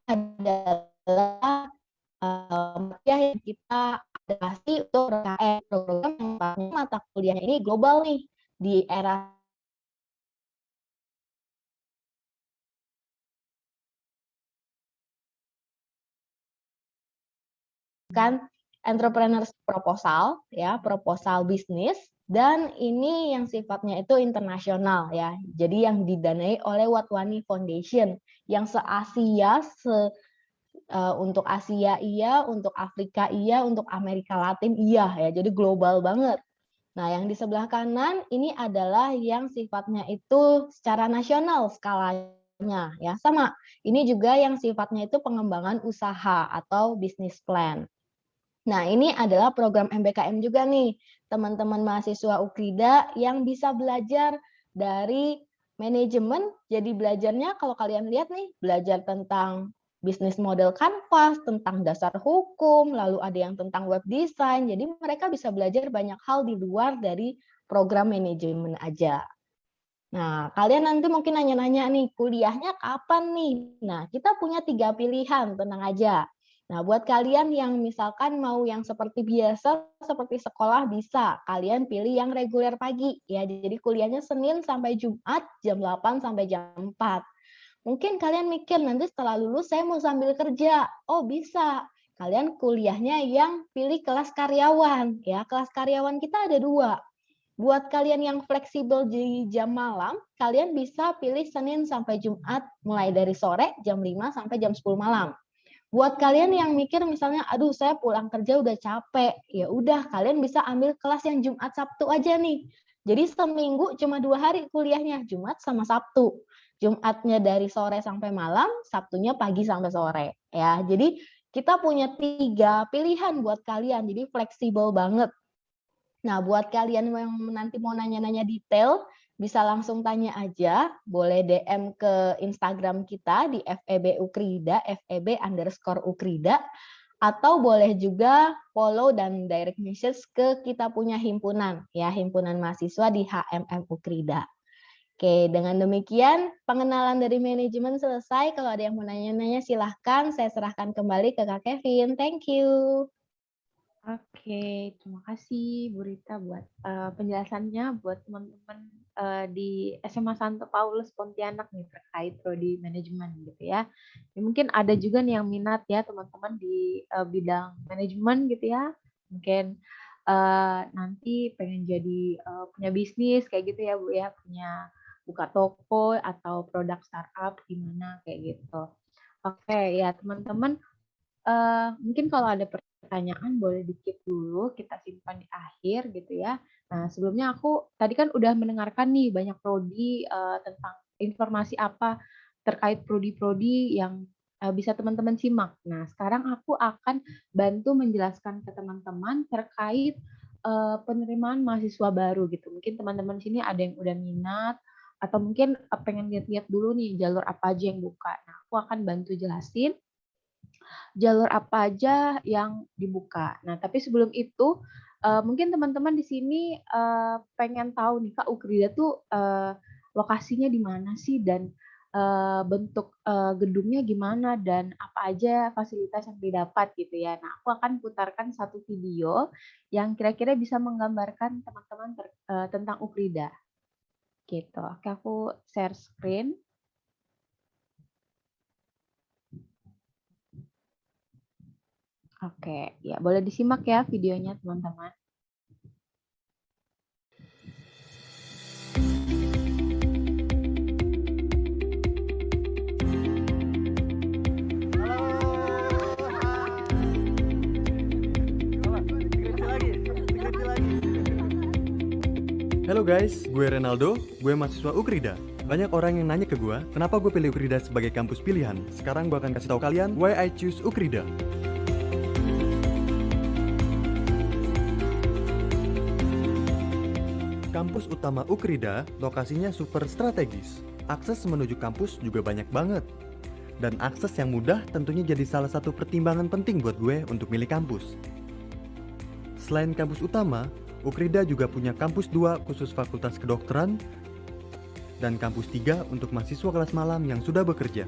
Adalah yang kita adaptasi untuk program yang mata kuliahnya ini global nih di era kan entrepreneur proposal ya, proposal bisnis, dan ini yang sifatnya itu internasional ya. Jadi yang didanai oleh Watwani Foundation yang se-Asia, untuk Asia iya, untuk Afrika iya, untuk Amerika Latin iya ya. Jadi global banget. Nah, yang di sebelah kanan ini adalah yang sifatnya itu secara nasional skalanya ya. Sama. Ini juga yang sifatnya itu pengembangan usaha atau business plan. Nah, ini adalah program MBKM juga nih, teman-teman mahasiswa Ukrida yang bisa belajar dari manajemen. Jadi belajarnya kalau kalian lihat nih, belajar tentang bisnis model kanvas, tentang dasar hukum, lalu ada yang tentang web design. Jadi mereka bisa belajar banyak hal di luar dari program manajemen aja. Nah, kalian nanti mungkin nanya-nanya nih, kuliahnya kapan nih? Nah, kita punya 3 pilihan, tenang aja. Nah, buat kalian yang misalkan mau yang seperti biasa, seperti sekolah bisa. Kalian pilih yang reguler pagi. Ya, jadi kuliahnya Senin sampai Jumat, jam 8 sampai jam 4. Mungkin kalian mikir nanti setelah lulus saya mau sambil kerja. Oh, bisa. Kalian kuliahnya yang pilih kelas karyawan. Ya, kelas karyawan kita ada 2. Buat kalian yang fleksibel di jam malam, kalian bisa pilih Senin sampai Jumat mulai dari sore jam 5 sampai jam 10 malam. Buat kalian yang mikir misalnya, aduh saya pulang kerja udah capek, ya udah kalian bisa ambil kelas yang Jumat Sabtu aja nih. Jadi seminggu cuma 2 hari kuliahnya, Jumat sama Sabtu. Jumatnya dari sore sampai malam, Sabtunya pagi sampai sore. Ya, jadi kita punya 3 pilihan buat kalian, jadi fleksibel banget. Nah, buat kalian yang nanti mau nanya-nanya detail, bisa langsung tanya aja, boleh DM ke Instagram kita di FEB Ukrida, FEB_Ukrida, atau boleh juga follow dan direct message ke kita punya himpunan, ya, himpunan mahasiswa di HMM Ukrida. Oke, dengan demikian pengenalan dari manajemen selesai. Kalau ada yang mau nanya-nanya silahkan, saya serahkan kembali ke Kak Kevin. Thank you. Oke, terima kasih Bu Rita buat penjelasannya buat teman-teman di SMA Santo Paulus Pontianak nih terkait prodi manajemen gitu ya. Ya. Mungkin ada juga nih yang minat ya teman-teman di bidang manajemen gitu ya. Mungkin nanti pengen jadi punya bisnis kayak gitu ya Bu ya, punya buka toko atau produk startup gimana kayak gitu. Oke ya teman-teman. Mungkin kalau ada pertanyaan boleh di-keep dulu, kita simpan di akhir gitu ya. Nah, sebelumnya aku tadi kan udah mendengarkan nih banyak prodi tentang informasi apa terkait prodi-prodi yang bisa teman-teman simak. Nah, sekarang aku akan bantu menjelaskan ke teman-teman terkait penerimaan mahasiswa baru gitu. Mungkin teman-teman sini ada yang udah minat atau mungkin pengen lihat-lihat dulu nih jalur apa aja yang buka. Nah, aku akan bantu jelasin jalur apa aja yang dibuka. Nah, tapi sebelum itu mungkin teman-teman di sini pengen tahu nih Kak, Ukrida tuh lokasinya di mana sih dan bentuk gedungnya gimana dan apa aja fasilitas yang didapat gitu ya. Nah, aku akan putarkan satu video yang kira-kira bisa menggambarkan teman-teman tentang Ukrida. Gitu. Oke, aku share screen. Oke, ya boleh disimak ya videonya teman-teman. Halo guys, gue Renaldo, gue mahasiswa Ukrida. Banyak orang yang nanya ke gue, kenapa gue pilih Ukrida sebagai kampus pilihan. Sekarang gue akan kasih tahu kalian why I choose Ukrida. Kampus utama Ukrida, lokasinya super strategis. Akses menuju kampus juga banyak banget. Dan akses yang mudah tentunya jadi salah satu pertimbangan penting buat gue untuk milih kampus. Selain kampus utama, Ukrida juga punya kampus 2 khusus fakultas kedokteran dan kampus 3 untuk mahasiswa kelas malam yang sudah bekerja.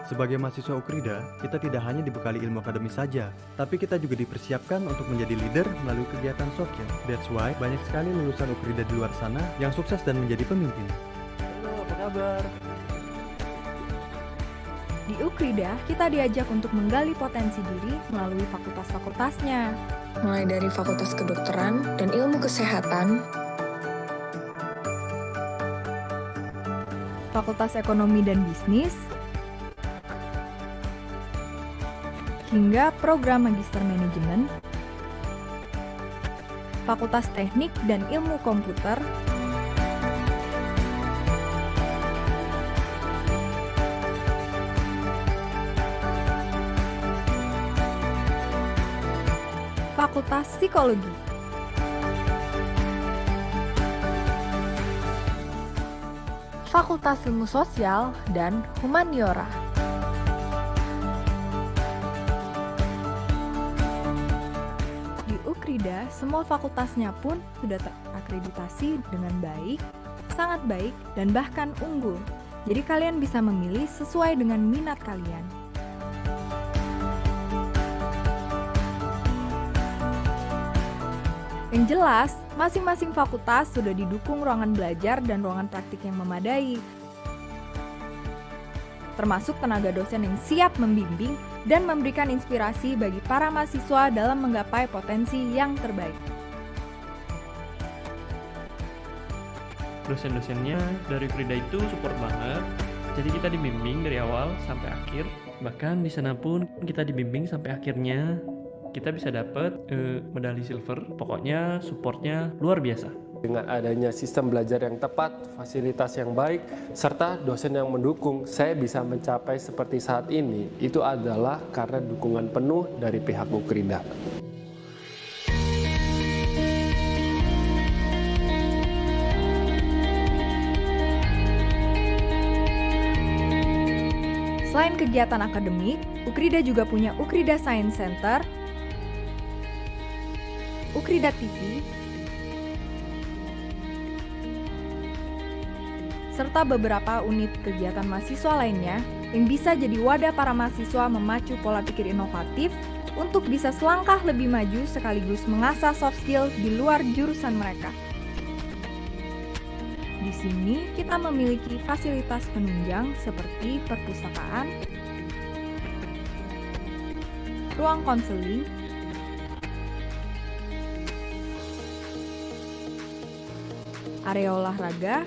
Sebagai mahasiswa Ukrida, kita tidak hanya dibekali ilmu akademis saja, tapi kita juga dipersiapkan untuk menjadi leader melalui kegiatan software. That's why banyak sekali lulusan Ukrida di luar sana yang sukses dan menjadi pemimpin. Halo, apa kabar? Di Ukrida, kita diajak untuk menggali potensi diri melalui fakultas-fakultasnya. Mulai dari Fakultas Kedokteran dan Ilmu Kesehatan, Fakultas Ekonomi dan Bisnis, hingga program Magister Manajemen, Fakultas Teknik dan Ilmu Komputer, Fakultas Psikologi, Fakultas Ilmu Sosial, dan Humaniora. Di Ukrida, semua fakultasnya pun sudah terakreditasi dengan baik, sangat baik, dan bahkan unggul. Jadi kalian bisa memilih sesuai dengan minat kalian. Yang jelas, masing-masing fakultas sudah didukung ruangan belajar dan ruangan praktik yang memadai, termasuk tenaga dosen yang siap membimbing dan memberikan inspirasi bagi para mahasiswa dalam menggapai potensi yang terbaik. Dosen-dosennya dari Ukrida itu support banget, jadi kita dibimbing dari awal sampai akhir. Bahkan di sana pun kita dibimbing sampai akhirnya kita bisa dapat medali silver. Pokoknya supportnya luar biasa. Dengan adanya sistem belajar yang tepat, fasilitas yang baik, serta dosen yang mendukung, saya bisa mencapai seperti saat ini. Itu adalah karena dukungan penuh dari pihak Ukrida. Selain kegiatan akademik, Ukrida juga punya Ukrida Science Center, Ukrida TV, serta beberapa unit kegiatan mahasiswa lainnya yang bisa jadi wadah para mahasiswa memacu pola pikir inovatif untuk bisa selangkah lebih maju sekaligus mengasah soft skill di luar jurusan mereka. Di sini kita memiliki fasilitas penunjang seperti perpustakaan, ruang konseling, area olahraga,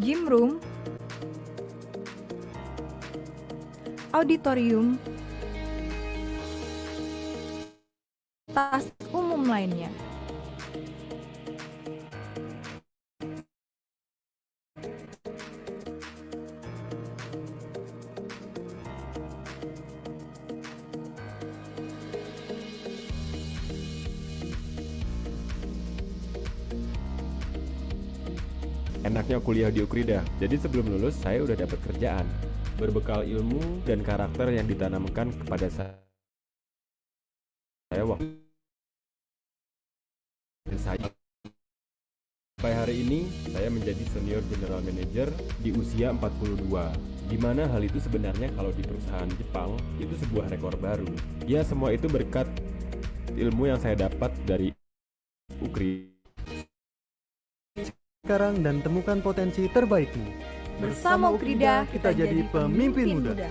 gym room, auditorium, tas umum lainnya. Enaknya kuliah di Ukrida, jadi sebelum lulus saya udah dapat kerjaan. Berbekal ilmu dan karakter yang ditanamkan kepada saya waktu sampai hari ini saya menjadi senior general manager di usia 42, di mana hal itu sebenarnya kalau di perusahaan Jepang itu sebuah rekor baru. Ya, semua itu berkat ilmu yang saya dapat dari Ukrida. Sekarang dan temukan potensi terbaikmu. Bersama Ukrida, kita jadi pemimpin muda.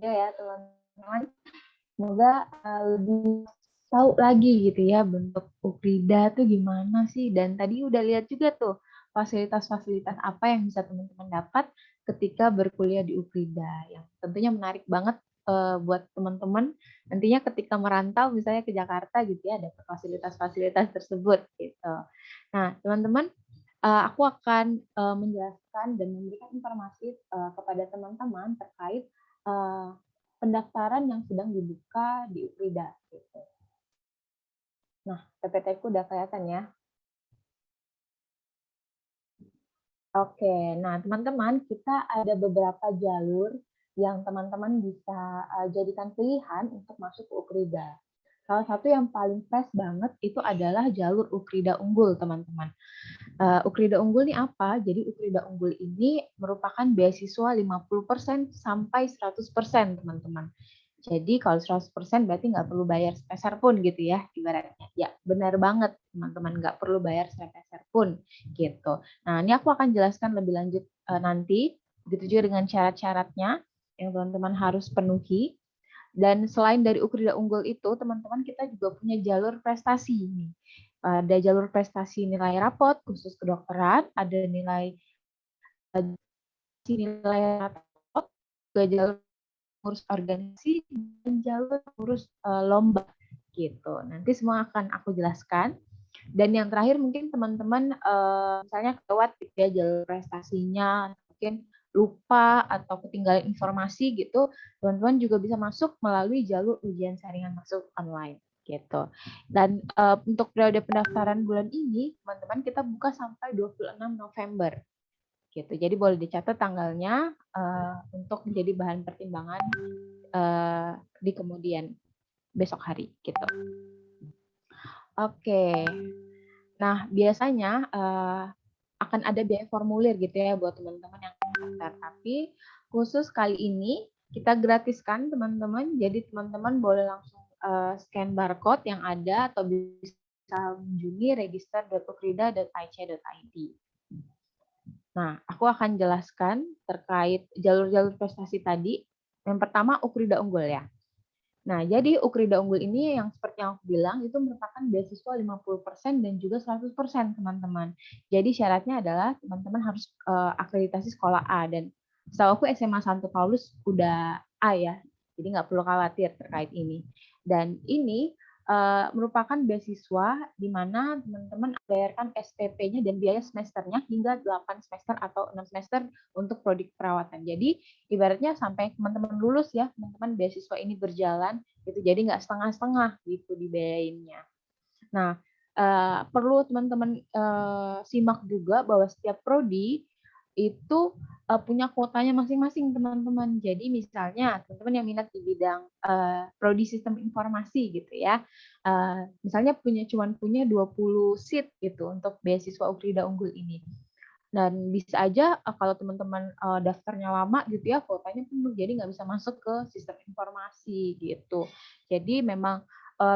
Ya teman-teman, semoga lebih tahu lagi gitu ya bentuk Ukrida tuh gimana sih, dan tadi udah lihat juga tuh fasilitas-fasilitas apa yang bisa teman-teman dapat ketika berkuliah di Ukrida, yang tentunya menarik banget buat teman-teman nantinya ketika merantau misalnya ke Jakarta gitu ya, dapat fasilitas-fasilitas tersebut gitu. Nah teman-teman, aku akan menjelaskan dan memberikan informasi kepada teman-teman terkait pendaftaran yang sedang dibuka di Ukrida. Gitu. Nah, PPT-ku udah kelihatan ya. Oke, nah teman-teman, kita ada beberapa jalur yang teman-teman bisa jadikan pilihan untuk masuk ke Ukrida. Salah satu yang paling fresh banget itu adalah jalur Ukrida Unggul, teman-teman. Ukrida Unggul ini apa? Jadi Ukrida Unggul ini merupakan beasiswa 50% sampai 100%, teman-teman. Jadi kalau 100% berarti nggak perlu bayar sepeser pun gitu ya, ibaratnya. Ya, benar banget, teman-teman, nggak perlu bayar sepeser pun gitu. Nah, ini aku akan jelaskan lebih lanjut nanti, begitu juga dengan syarat-syaratnya yang teman-teman harus penuhi. Dan selain dari Ukrida Unggul itu, teman-teman, kita juga punya jalur prestasi ini. Ada jalur prestasi nilai rapot khusus kedokteran, ada nilai rapot, juga jalur ngurus organisasi, dan jalur ngurus lomba gitu. Nanti semua akan aku jelaskan. Dan yang terakhir mungkin teman-teman misalnya kelewat ya jalur prestasinya, mungkin lupa atau ketinggalan informasi gitu, teman-teman juga bisa masuk melalui jalur ujian saringan masuk online gitu. Dan untuk periode pendaftaran bulan ini, teman-teman, kita buka sampai 26 November gitu. Jadi boleh dicatat tanggalnya untuk menjadi bahan pertimbangan di kemudian besok hari gitu. Oke. Nah, biasanya akan ada biaya formulir gitu ya buat teman-teman yang daftar. Tapi khusus kali ini kita gratiskan teman-teman. Jadi teman-teman boleh langsung scan barcode yang ada atau bisa mengunjungi register.ukrida.ic.id. Nah, aku akan jelaskan terkait jalur-jalur prestasi tadi. Yang pertama, Ukrida Unggul ya. Nah, jadi Ukrida Unggul ini yang seperti yang aku bilang, itu merupakan beasiswa 50% dan juga 100% teman-teman. Jadi syaratnya adalah teman-teman harus akreditasi sekolah A. Dan setahu aku SMA Santo Paulus udah A ya, jadi nggak perlu khawatir terkait ini. Dan ini merupakan beasiswa di mana teman-teman bayarkan SPP-nya dan biaya semesternya hingga 8 semester atau 6 semester untuk prodi perawatan. Jadi ibaratnya sampai teman-teman lulus ya, teman-teman beasiswa ini berjalan gitu. Jadi nggak setengah-setengah gitu dibiayainnya. Nah, perlu teman-teman simak juga bahwa setiap prodi itu punya kuotanya masing-masing teman-teman. Jadi misalnya teman-teman yang minat di bidang prodi sistem informasi gitu ya, misalnya cuma punya 20 seat gitu untuk beasiswa Ukrida Unggul ini. Dan bisa aja kalau teman-teman daftarnya lama gitu ya, kuotanya penuh, jadi nggak bisa masuk ke sistem informasi gitu. Jadi memang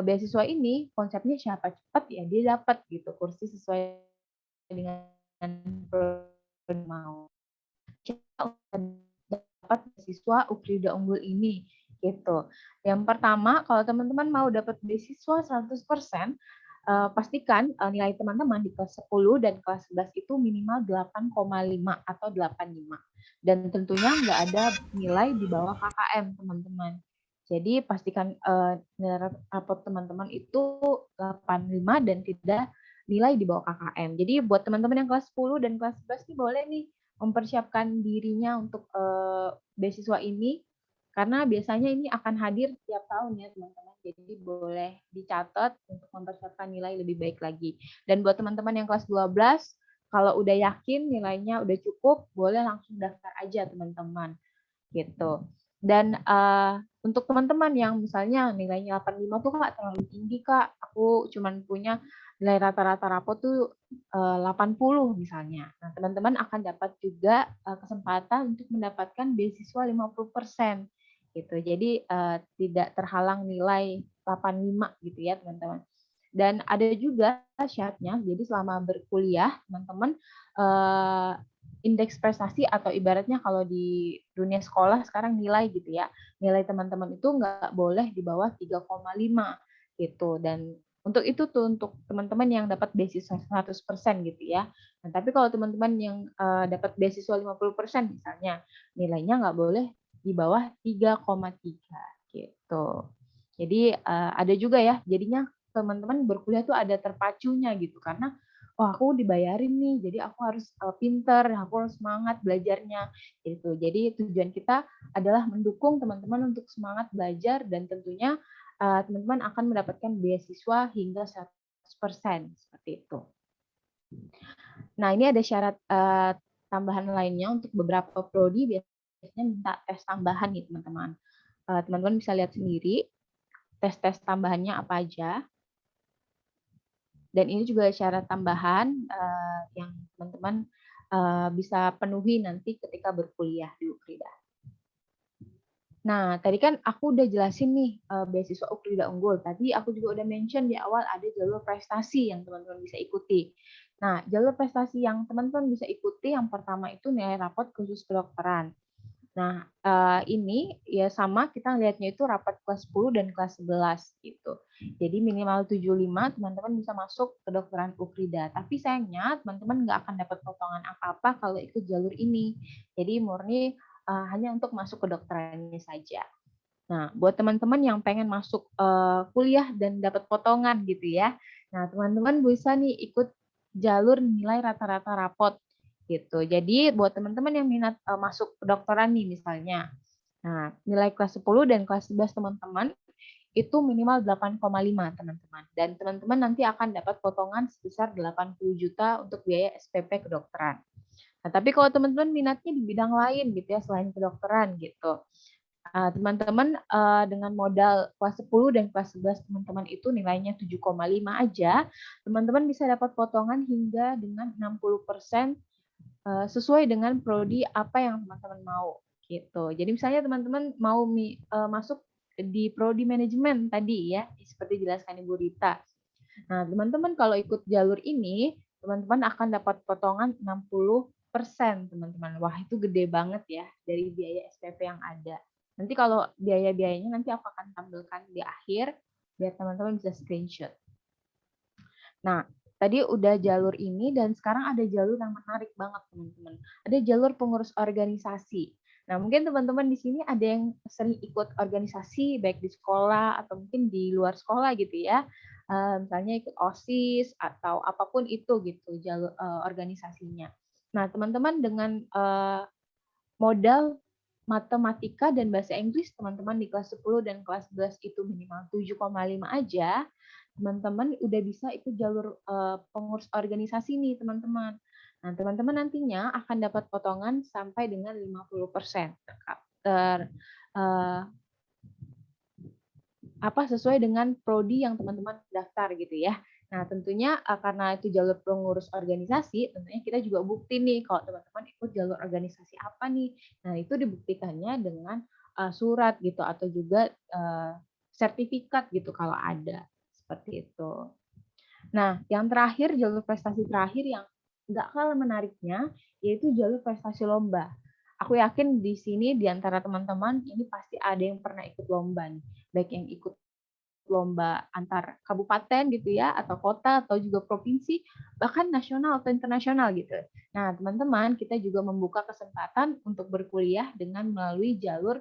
beasiswa ini konsepnya siapa cepat ya dia dapat gitu kursi sesuai dengan mau. Dapat beasiswa Ukrida Unggul ini gitu. Yang pertama, kalau teman-teman mau dapat beasiswa 100%, pastikan nilai teman-teman di kelas 10 dan kelas 11 itu minimal 8,5 atau 85. Dan tentunya nggak ada nilai di bawah KKM, teman-teman. Jadi pastikan nilai raport teman-teman itu 85 dan tidak nilai di bawah KKM. Jadi buat teman-teman yang kelas 10 dan kelas 11 nih boleh nih mempersiapkan dirinya untuk beasiswa ini, karena biasanya ini akan hadir tiap tahun ya teman-teman. Jadi boleh dicatat untuk mempersiapkan nilai lebih baik lagi. Dan buat teman-teman yang kelas 12, kalau udah yakin nilainya udah cukup, boleh langsung daftar aja teman-teman. Gitu. Dan untuk teman-teman yang misalnya nilainya 85 tuh Kak terlalu tinggi Kak, aku cuman punya nilai rata-rata rapot tuh 80 misalnya. Nah, teman-teman akan dapat juga kesempatan untuk mendapatkan beasiswa 50% gitu. Jadi tidak terhalang nilai 85 gitu ya, teman-teman. Dan ada juga syaratnya, jadi selama berkuliah, teman-teman indeks prestasi atau ibaratnya kalau di dunia sekolah sekarang nilai gitu ya, nilai teman-teman itu nggak boleh di bawah 3,5 gitu. Dan untuk itu tuh untuk teman-teman yang dapat beasiswa 100% gitu ya. Nah, tapi kalau teman-teman yang dapat beasiswa 50% misalnya, nilainya nggak boleh di bawah 3,3 gitu. Jadi ada juga ya, jadinya teman-teman berkuliah tuh ada terpacunya gitu, karena oh aku dibayarin nih, jadi aku harus pinter, aku harus semangat belajarnya gitu. Jadi tujuan kita adalah mendukung teman-teman untuk semangat belajar dan tentunya teman-teman akan mendapatkan beasiswa hingga 100% seperti itu. Nah, ini ada syarat tambahan lainnya untuk beberapa prodi biasanya minta tes tambahan nih teman-teman. Teman-teman bisa lihat sendiri tes-tes tambahannya apa aja. Dan ini juga syarat tambahan yang teman-teman bisa penuhi nanti ketika berkuliah di Ukrida. Nah, tadi kan aku udah jelasin nih beasiswa Ukrida Unggul. Tadi aku juga udah mention di awal ada jalur prestasi yang teman-teman bisa ikuti. Nah, jalur prestasi yang teman-teman bisa ikuti yang pertama itu nilai rapot khusus kedokteran. Nah, ini ya sama kita lihatnya itu rapat kelas 10 dan kelas 11 gitu. Jadi minimal 75 teman-teman bisa masuk kedokteran Ukrida. Tapi sayangnya teman-teman nggak akan dapat potongan apa-apa kalau ikut jalur ini. Jadi murni hanya untuk masuk kedokterannya saja. Nah, buat teman-teman yang pengen masuk kuliah dan dapat potongan gitu ya. Nah, teman-teman bisa nih ikut jalur nilai rata-rata rapot gitu. Jadi buat teman-teman yang minat masuk kedokteran nih misalnya. Nah, nilai kelas 10 dan kelas 11 teman-teman itu minimal 8,5 teman-teman. Dan teman-teman nanti akan dapat potongan sebesar 80 juta untuk biaya SPP kedokteran. Nah, tapi kalau teman-teman minatnya di bidang lain gitu ya selain kedokteran gitu. Teman-teman dengan modal kelas 10 dan kelas 11 teman-teman itu nilainya 7,5 aja, teman-teman bisa dapat potongan hingga dengan 60% sesuai dengan prodi apa yang teman-teman mau gitu. Jadi misalnya teman-teman mau masuk di prodi manajemen tadi ya, seperti dijelaskan Ibu Rita. Nah, teman-teman kalau ikut jalur ini, teman-teman akan dapat potongan 60%, teman-teman. Wah, itu gede banget ya dari biaya SPP yang ada. Nanti kalau biaya-biayanya nanti aku akan tampilkan di akhir biar teman-teman bisa screenshot. Nah, tadi udah jalur ini dan sekarang ada jalur yang menarik banget, teman-teman. Ada jalur pengurus organisasi. Nah, mungkin teman-teman di sini ada yang sering ikut organisasi baik di sekolah atau mungkin di luar sekolah gitu ya. Misalnya ikut OSIS atau apapun itu gitu jalur organisasinya. Nah, teman-teman dengan modal matematika dan bahasa Inggris teman-teman di kelas 10 dan kelas 11 itu minimal 7,5 aja, teman-teman udah bisa ikut jalur pengurus organisasi nih, teman-teman. Nah, teman-teman nantinya akan dapat potongan sampai dengan 50% sesuai dengan prodi yang teman-teman daftar gitu ya. Nah, tentunya karena itu jalur pengurus organisasi, tentunya kita juga bukti nih kalau teman-teman ikut jalur organisasi apa nih. Nah, itu dibuktikannya dengan surat gitu atau juga sertifikat gitu kalau ada. Seperti itu. Nah, yang terakhir, jalur prestasi terakhir yang nggak kalah menariknya, yaitu jalur prestasi lomba. Aku yakin di sini di antara teman-teman ini pasti ada yang pernah ikut lomba nih, baik yang ikut lomba antar kabupaten gitu ya, atau kota, atau juga provinsi, bahkan nasional atau internasional gitu. Nah, teman-teman, kita juga membuka kesempatan untuk berkuliah dengan melalui jalur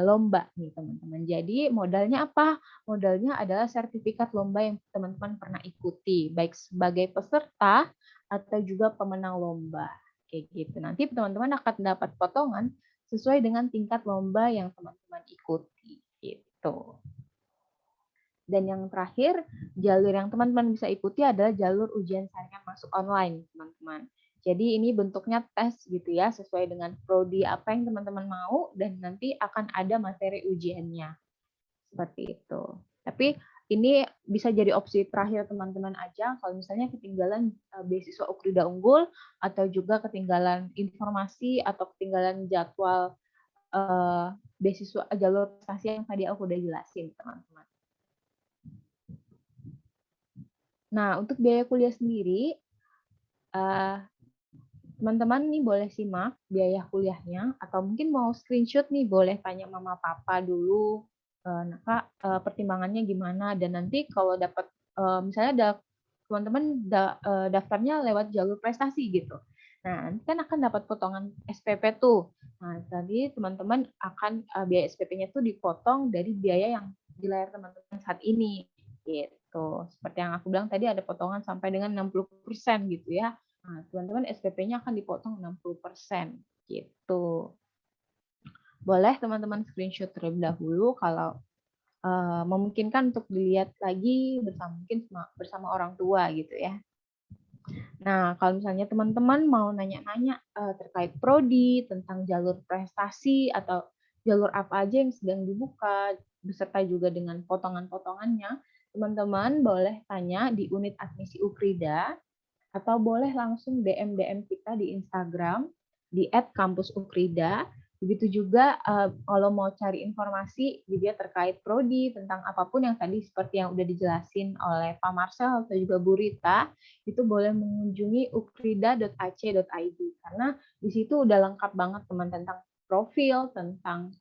lomba nih teman-teman. Jadi modalnya apa? Modalnya adalah sertifikat lomba yang teman-teman pernah ikuti, baik sebagai peserta atau juga pemenang lomba. Kayak gitu. Nanti teman-teman akan dapat potongan sesuai dengan tingkat lomba yang teman-teman ikuti. Gitu. Dan yang terakhir, jalur yang teman-teman bisa ikuti adalah jalur ujian saringan masuk online, teman-teman. Jadi ini bentuknya tes gitu ya, sesuai dengan prodi apa yang teman-teman mau, dan nanti akan ada materi ujiannya. Seperti itu. Tapi ini bisa jadi opsi terakhir teman-teman aja, kalau misalnya ketinggalan beasiswa Ukrida Unggul, atau juga ketinggalan informasi, atau ketinggalan jadwal beasiswa jalur prestasi yang tadi aku udah jelasin, teman-teman. Nah, untuk biaya kuliah sendiri, teman-teman nih boleh simak biaya kuliahnya, atau mungkin mau screenshot nih, boleh tanya mama papa dulu, Kak, pertimbangannya gimana, dan nanti kalau dapat, misalnya teman-teman daftarnya lewat jalur prestasi gitu. Nah, nanti kan akan dapat potongan SPP tuh. Nah, tadi teman-teman akan biaya SPP-nya tuh dipotong dari biaya yang di layar teman-teman saat ini. Gitu. Seperti yang aku bilang tadi ada potongan sampai dengan 60% gitu ya. Nah, teman-teman SPP-nya akan dipotong 60% gitu. Boleh teman-teman screenshot terlebih dahulu kalau memungkinkan untuk dilihat lagi bersama orang tua gitu ya. Nah, kalau misalnya teman-teman mau nanya-nanya terkait prodi, tentang jalur prestasi atau jalur apa aja yang sedang dibuka, beserta juga dengan potongan-potongannya, teman-teman boleh tanya di unit admisi Ukrida, atau boleh langsung DM kita di Instagram, di @kampusukrida. Begitu juga kalau mau cari informasi juga terkait prodi, tentang apapun yang tadi seperti yang udah dijelasin oleh Pak Marcel atau juga Bu Rita, itu boleh mengunjungi ukrida.ac.id, karena di situ udah lengkap banget teman tentang profil, tentang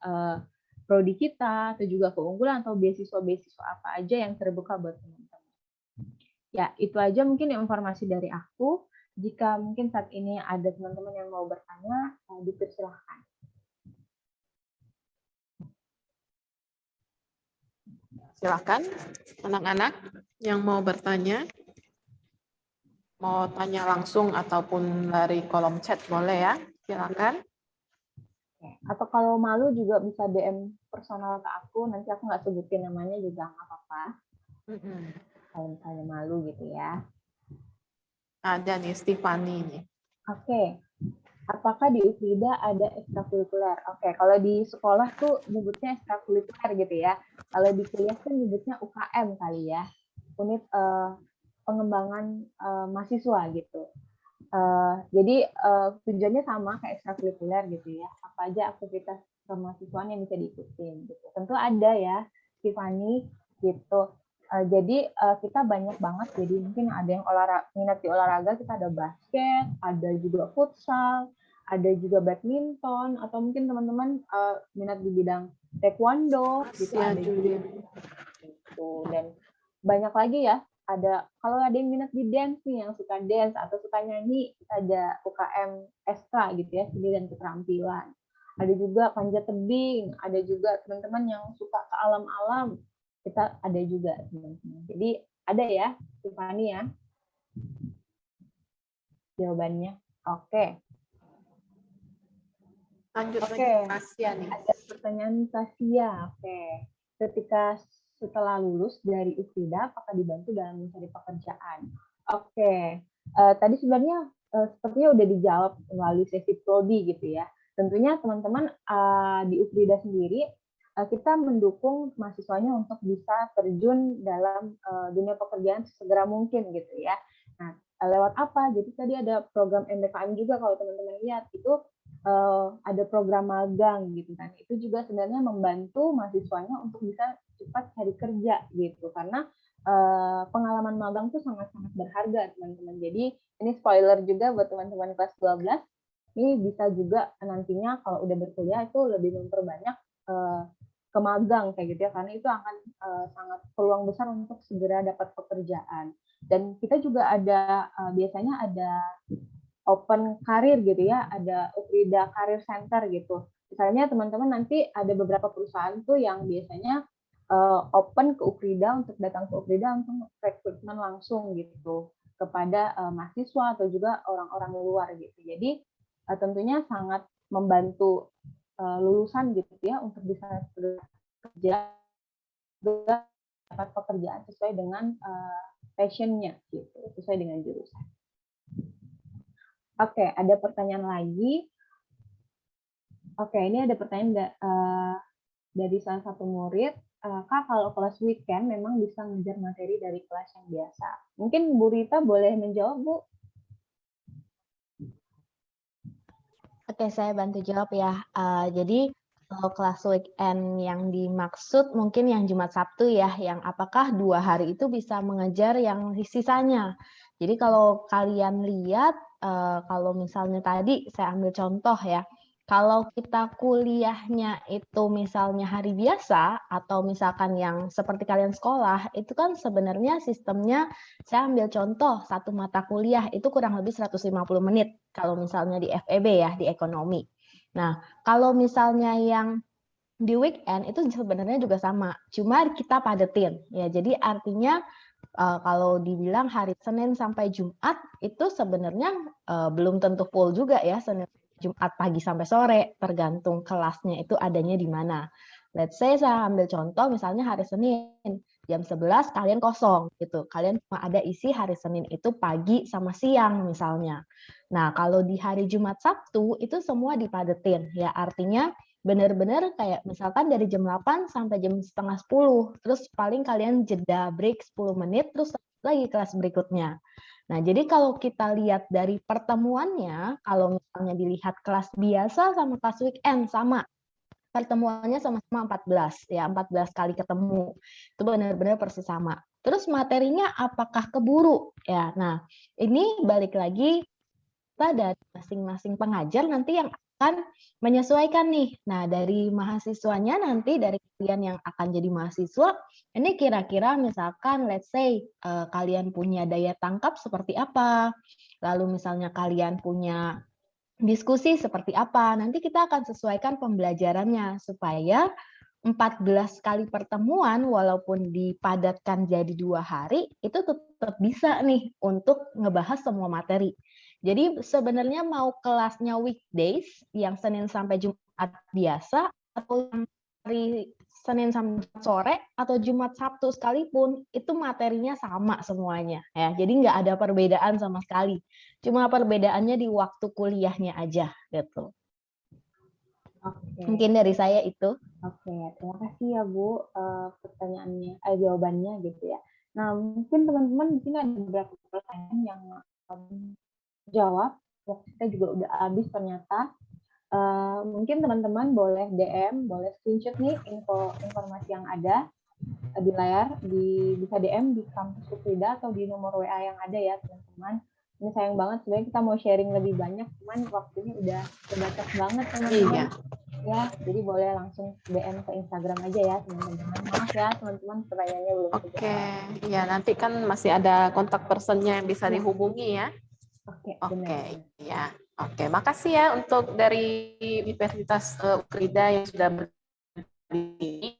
prodi kita, atau juga keunggulan atau beasiswa-beasiswa apa aja yang terbuka buat teman-teman. Ya, itu aja mungkin informasi dari aku. Jika mungkin saat ini ada teman-teman yang mau bertanya, dipersilahkan. Silakan, anak-anak yang mau bertanya. Mau tanya langsung ataupun dari kolom chat boleh ya, silakan. Atau kalau malu juga bisa DM personal ke aku, nanti aku nggak sebutin namanya juga nggak apa-apa. Kalau misalnya malu gitu ya. Ada nih, Stefani nih. Oke. apakah di Ukrida ada ekstrakurikuler? Oke, kalau di sekolah tuh nyebutnya ekstrakurikuler gitu ya. Kalau di kuliah kan nyebutnya UKM kali ya, unit pengembangan mahasiswa gitu. Jadi tujuannya sama kayak ekstrakurikuler gitu ya. Apa aja aktivitas kemahasiswaan yang bisa diikutin gitu. Tentu ada ya, Tiffany gitu. Jadi kita banyak banget. Jadi mungkin ada yang minat di olahraga, kita ada basket, ada juga futsal, ada juga badminton, atau mungkin teman-teman minat di bidang taekwondo gitu, Ya, ada juga gitu. Dan banyak lagi ya. Ada kalau ada yang minat di dance nih, yang suka dance atau suka nyanyi, kita ada UKM ekstra gitu ya, seni dan keterampilan. Ada juga panjat tebing, ada juga teman-teman yang suka ke alam-alam, kita ada juga teman-teman. Jadi ada ya, Tiffany ya jawabannya. Oke. Lanjut Oke. lagi Tasya nih. Ada pertanyaan Tasya. Oke. Ketika setelah lulus dari Ukrida, apakah dibantu dalam mencari pekerjaan? Oke. Tadi sebenarnya sepertinya udah dijawab melalui sesi prodi gitu ya. Tentunya teman-teman di Ukrida sendiri kita mendukung mahasiswanya untuk bisa terjun dalam dunia pekerjaan sesegera mungkin gitu ya. Nah, lewat apa? Jadi tadi ada program MBKM juga, kalau teman-teman lihat itu ada program magang gitu kan. Itu juga sebenarnya membantu mahasiswanya untuk bisa cepat cari kerja gitu, karena pengalaman magang tuh sangat-sangat berharga teman-teman. Jadi ini spoiler juga buat teman-teman kelas 12, ini bisa juga nantinya kalau udah berkuliah itu lebih memperbanyak ke magang kayak gitu ya, karena itu akan sangat peluang besar untuk segera dapat pekerjaan. Dan kita juga ada biasanya ada open karir gitu ya, ada Ukrida Career Center gitu. Misalnya teman-teman nanti ada beberapa perusahaan tuh yang biasanya open ke Ukrida, untuk datang ke Ukrida untuk rekrutmen langsung gitu kepada mahasiswa atau juga orang-orang luar gitu. Jadi tentunya sangat membantu lulusan gitu ya untuk bisa kerja, dapat pekerjaan sesuai dengan passion-nya gitu, sesuai dengan jurusan. Oke, ada pertanyaan lagi. Oke, ini ada pertanyaan dari salah satu murid. Kak, kalau kelas weekend memang bisa ngejar materi dari kelas yang biasa. Mungkin Bu Rita boleh menjawab, Bu? Oke, saya bantu jawab ya. Jadi kalau kelas weekend yang dimaksud mungkin yang Jumat Sabtu ya, yang apakah 2 hari itu bisa mengejar yang sisanya. Jadi kalau kalian lihat, kalau misalnya tadi saya ambil contoh ya, kalau kita kuliahnya itu misalnya hari biasa atau misalkan yang seperti kalian sekolah, itu kan sebenarnya sistemnya, saya ambil contoh satu mata kuliah itu kurang lebih 150 menit kalau misalnya di FEB ya, di ekonomi. Nah, kalau misalnya yang di weekend itu sebenarnya juga sama, cuma kita padetin ya. Jadi artinya kalau dibilang hari Senin sampai Jumat itu sebenarnya belum tentu full juga ya, Senin Jumat pagi sampai sore, tergantung kelasnya itu adanya di mana. Let's say saya ambil contoh misalnya hari Senin, jam 11 kalian kosong gitu. Kalian cuma ada isi hari Senin itu pagi sama siang misalnya. Nah, kalau di hari Jumat Sabtu itu semua dipadetin ya, artinya benar-benar kayak misalkan dari jam 8 sampai jam setengah 10, terus paling kalian jeda break 10 menit, terus lagi kelas berikutnya. Nah, jadi kalau kita lihat dari pertemuannya, kalau misalnya dilihat kelas biasa sama kelas weekend sama, pertemuannya sama-sama 14 ya, 14 kali ketemu. Itu benar-benar persis sama. Terus materinya apakah keburu ya? Nah, ini balik lagi kita dari masing-masing pengajar nanti yang akan menyesuaikan nih. Nah, dari mahasiswanya nanti, dari kalian yang akan jadi mahasiswa, ini kira-kira misalkan let's say kalian punya daya tangkap seperti apa, lalu misalnya kalian punya diskusi seperti apa, nanti kita akan sesuaikan pembelajarannya supaya 14 kali pertemuan walaupun dipadatkan jadi 2 hari, itu tetap bisa nih untuk ngebahas semua materi. Jadi sebenarnya mau kelasnya weekdays yang Senin sampai Jumat biasa atau yang hari Senin sampai sore atau Jumat Sabtu sekalipun, itu materinya sama semuanya ya. Jadi nggak ada perbedaan sama sekali. Cuma perbedaannya di waktu kuliahnya aja gitu. Oke. Mungkin dari saya itu. Oke, terima kasih ya Bu pertanyaannya, jawabannya gitu ya. Nah, mungkin teman-teman di sini ada beberapa pertanyaan yang jawab. Waktu kita juga udah habis ternyata. Mungkin teman-teman boleh DM, boleh screenshot nih informasi yang ada di layar, bisa DM di kampus Ukrida atau di nomor WA yang ada ya teman-teman. Ini sayang banget sebenarnya kita mau sharing lebih banyak, cuman waktunya udah terbatas banget teman-teman. Iya. Ya, jadi boleh langsung DM ke Instagram aja ya teman-teman. Maaf ya teman-teman pertanyaannya belum Oke, terjawab. ya nanti kan masih ada kontak personnya yang bisa dihubungi ya. Oke, ya. Oke, makasih ya untuk dari Universitas Ukrida yang sudah berdiri.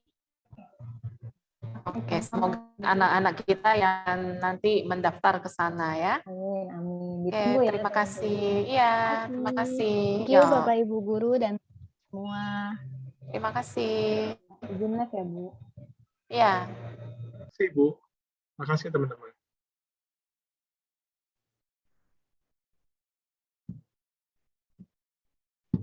Oke, semoga anak-anak kita yang nanti mendaftar ke sana ya. Amin, amin. Oke, Ditunggu ya. terima kasih. Iya, terima kasih. Thank you Bapak Ibu guru dan semua. Terima kasih. Izin live ya Bu. Iya. Terima kasih Bu. Terima kasih teman-teman.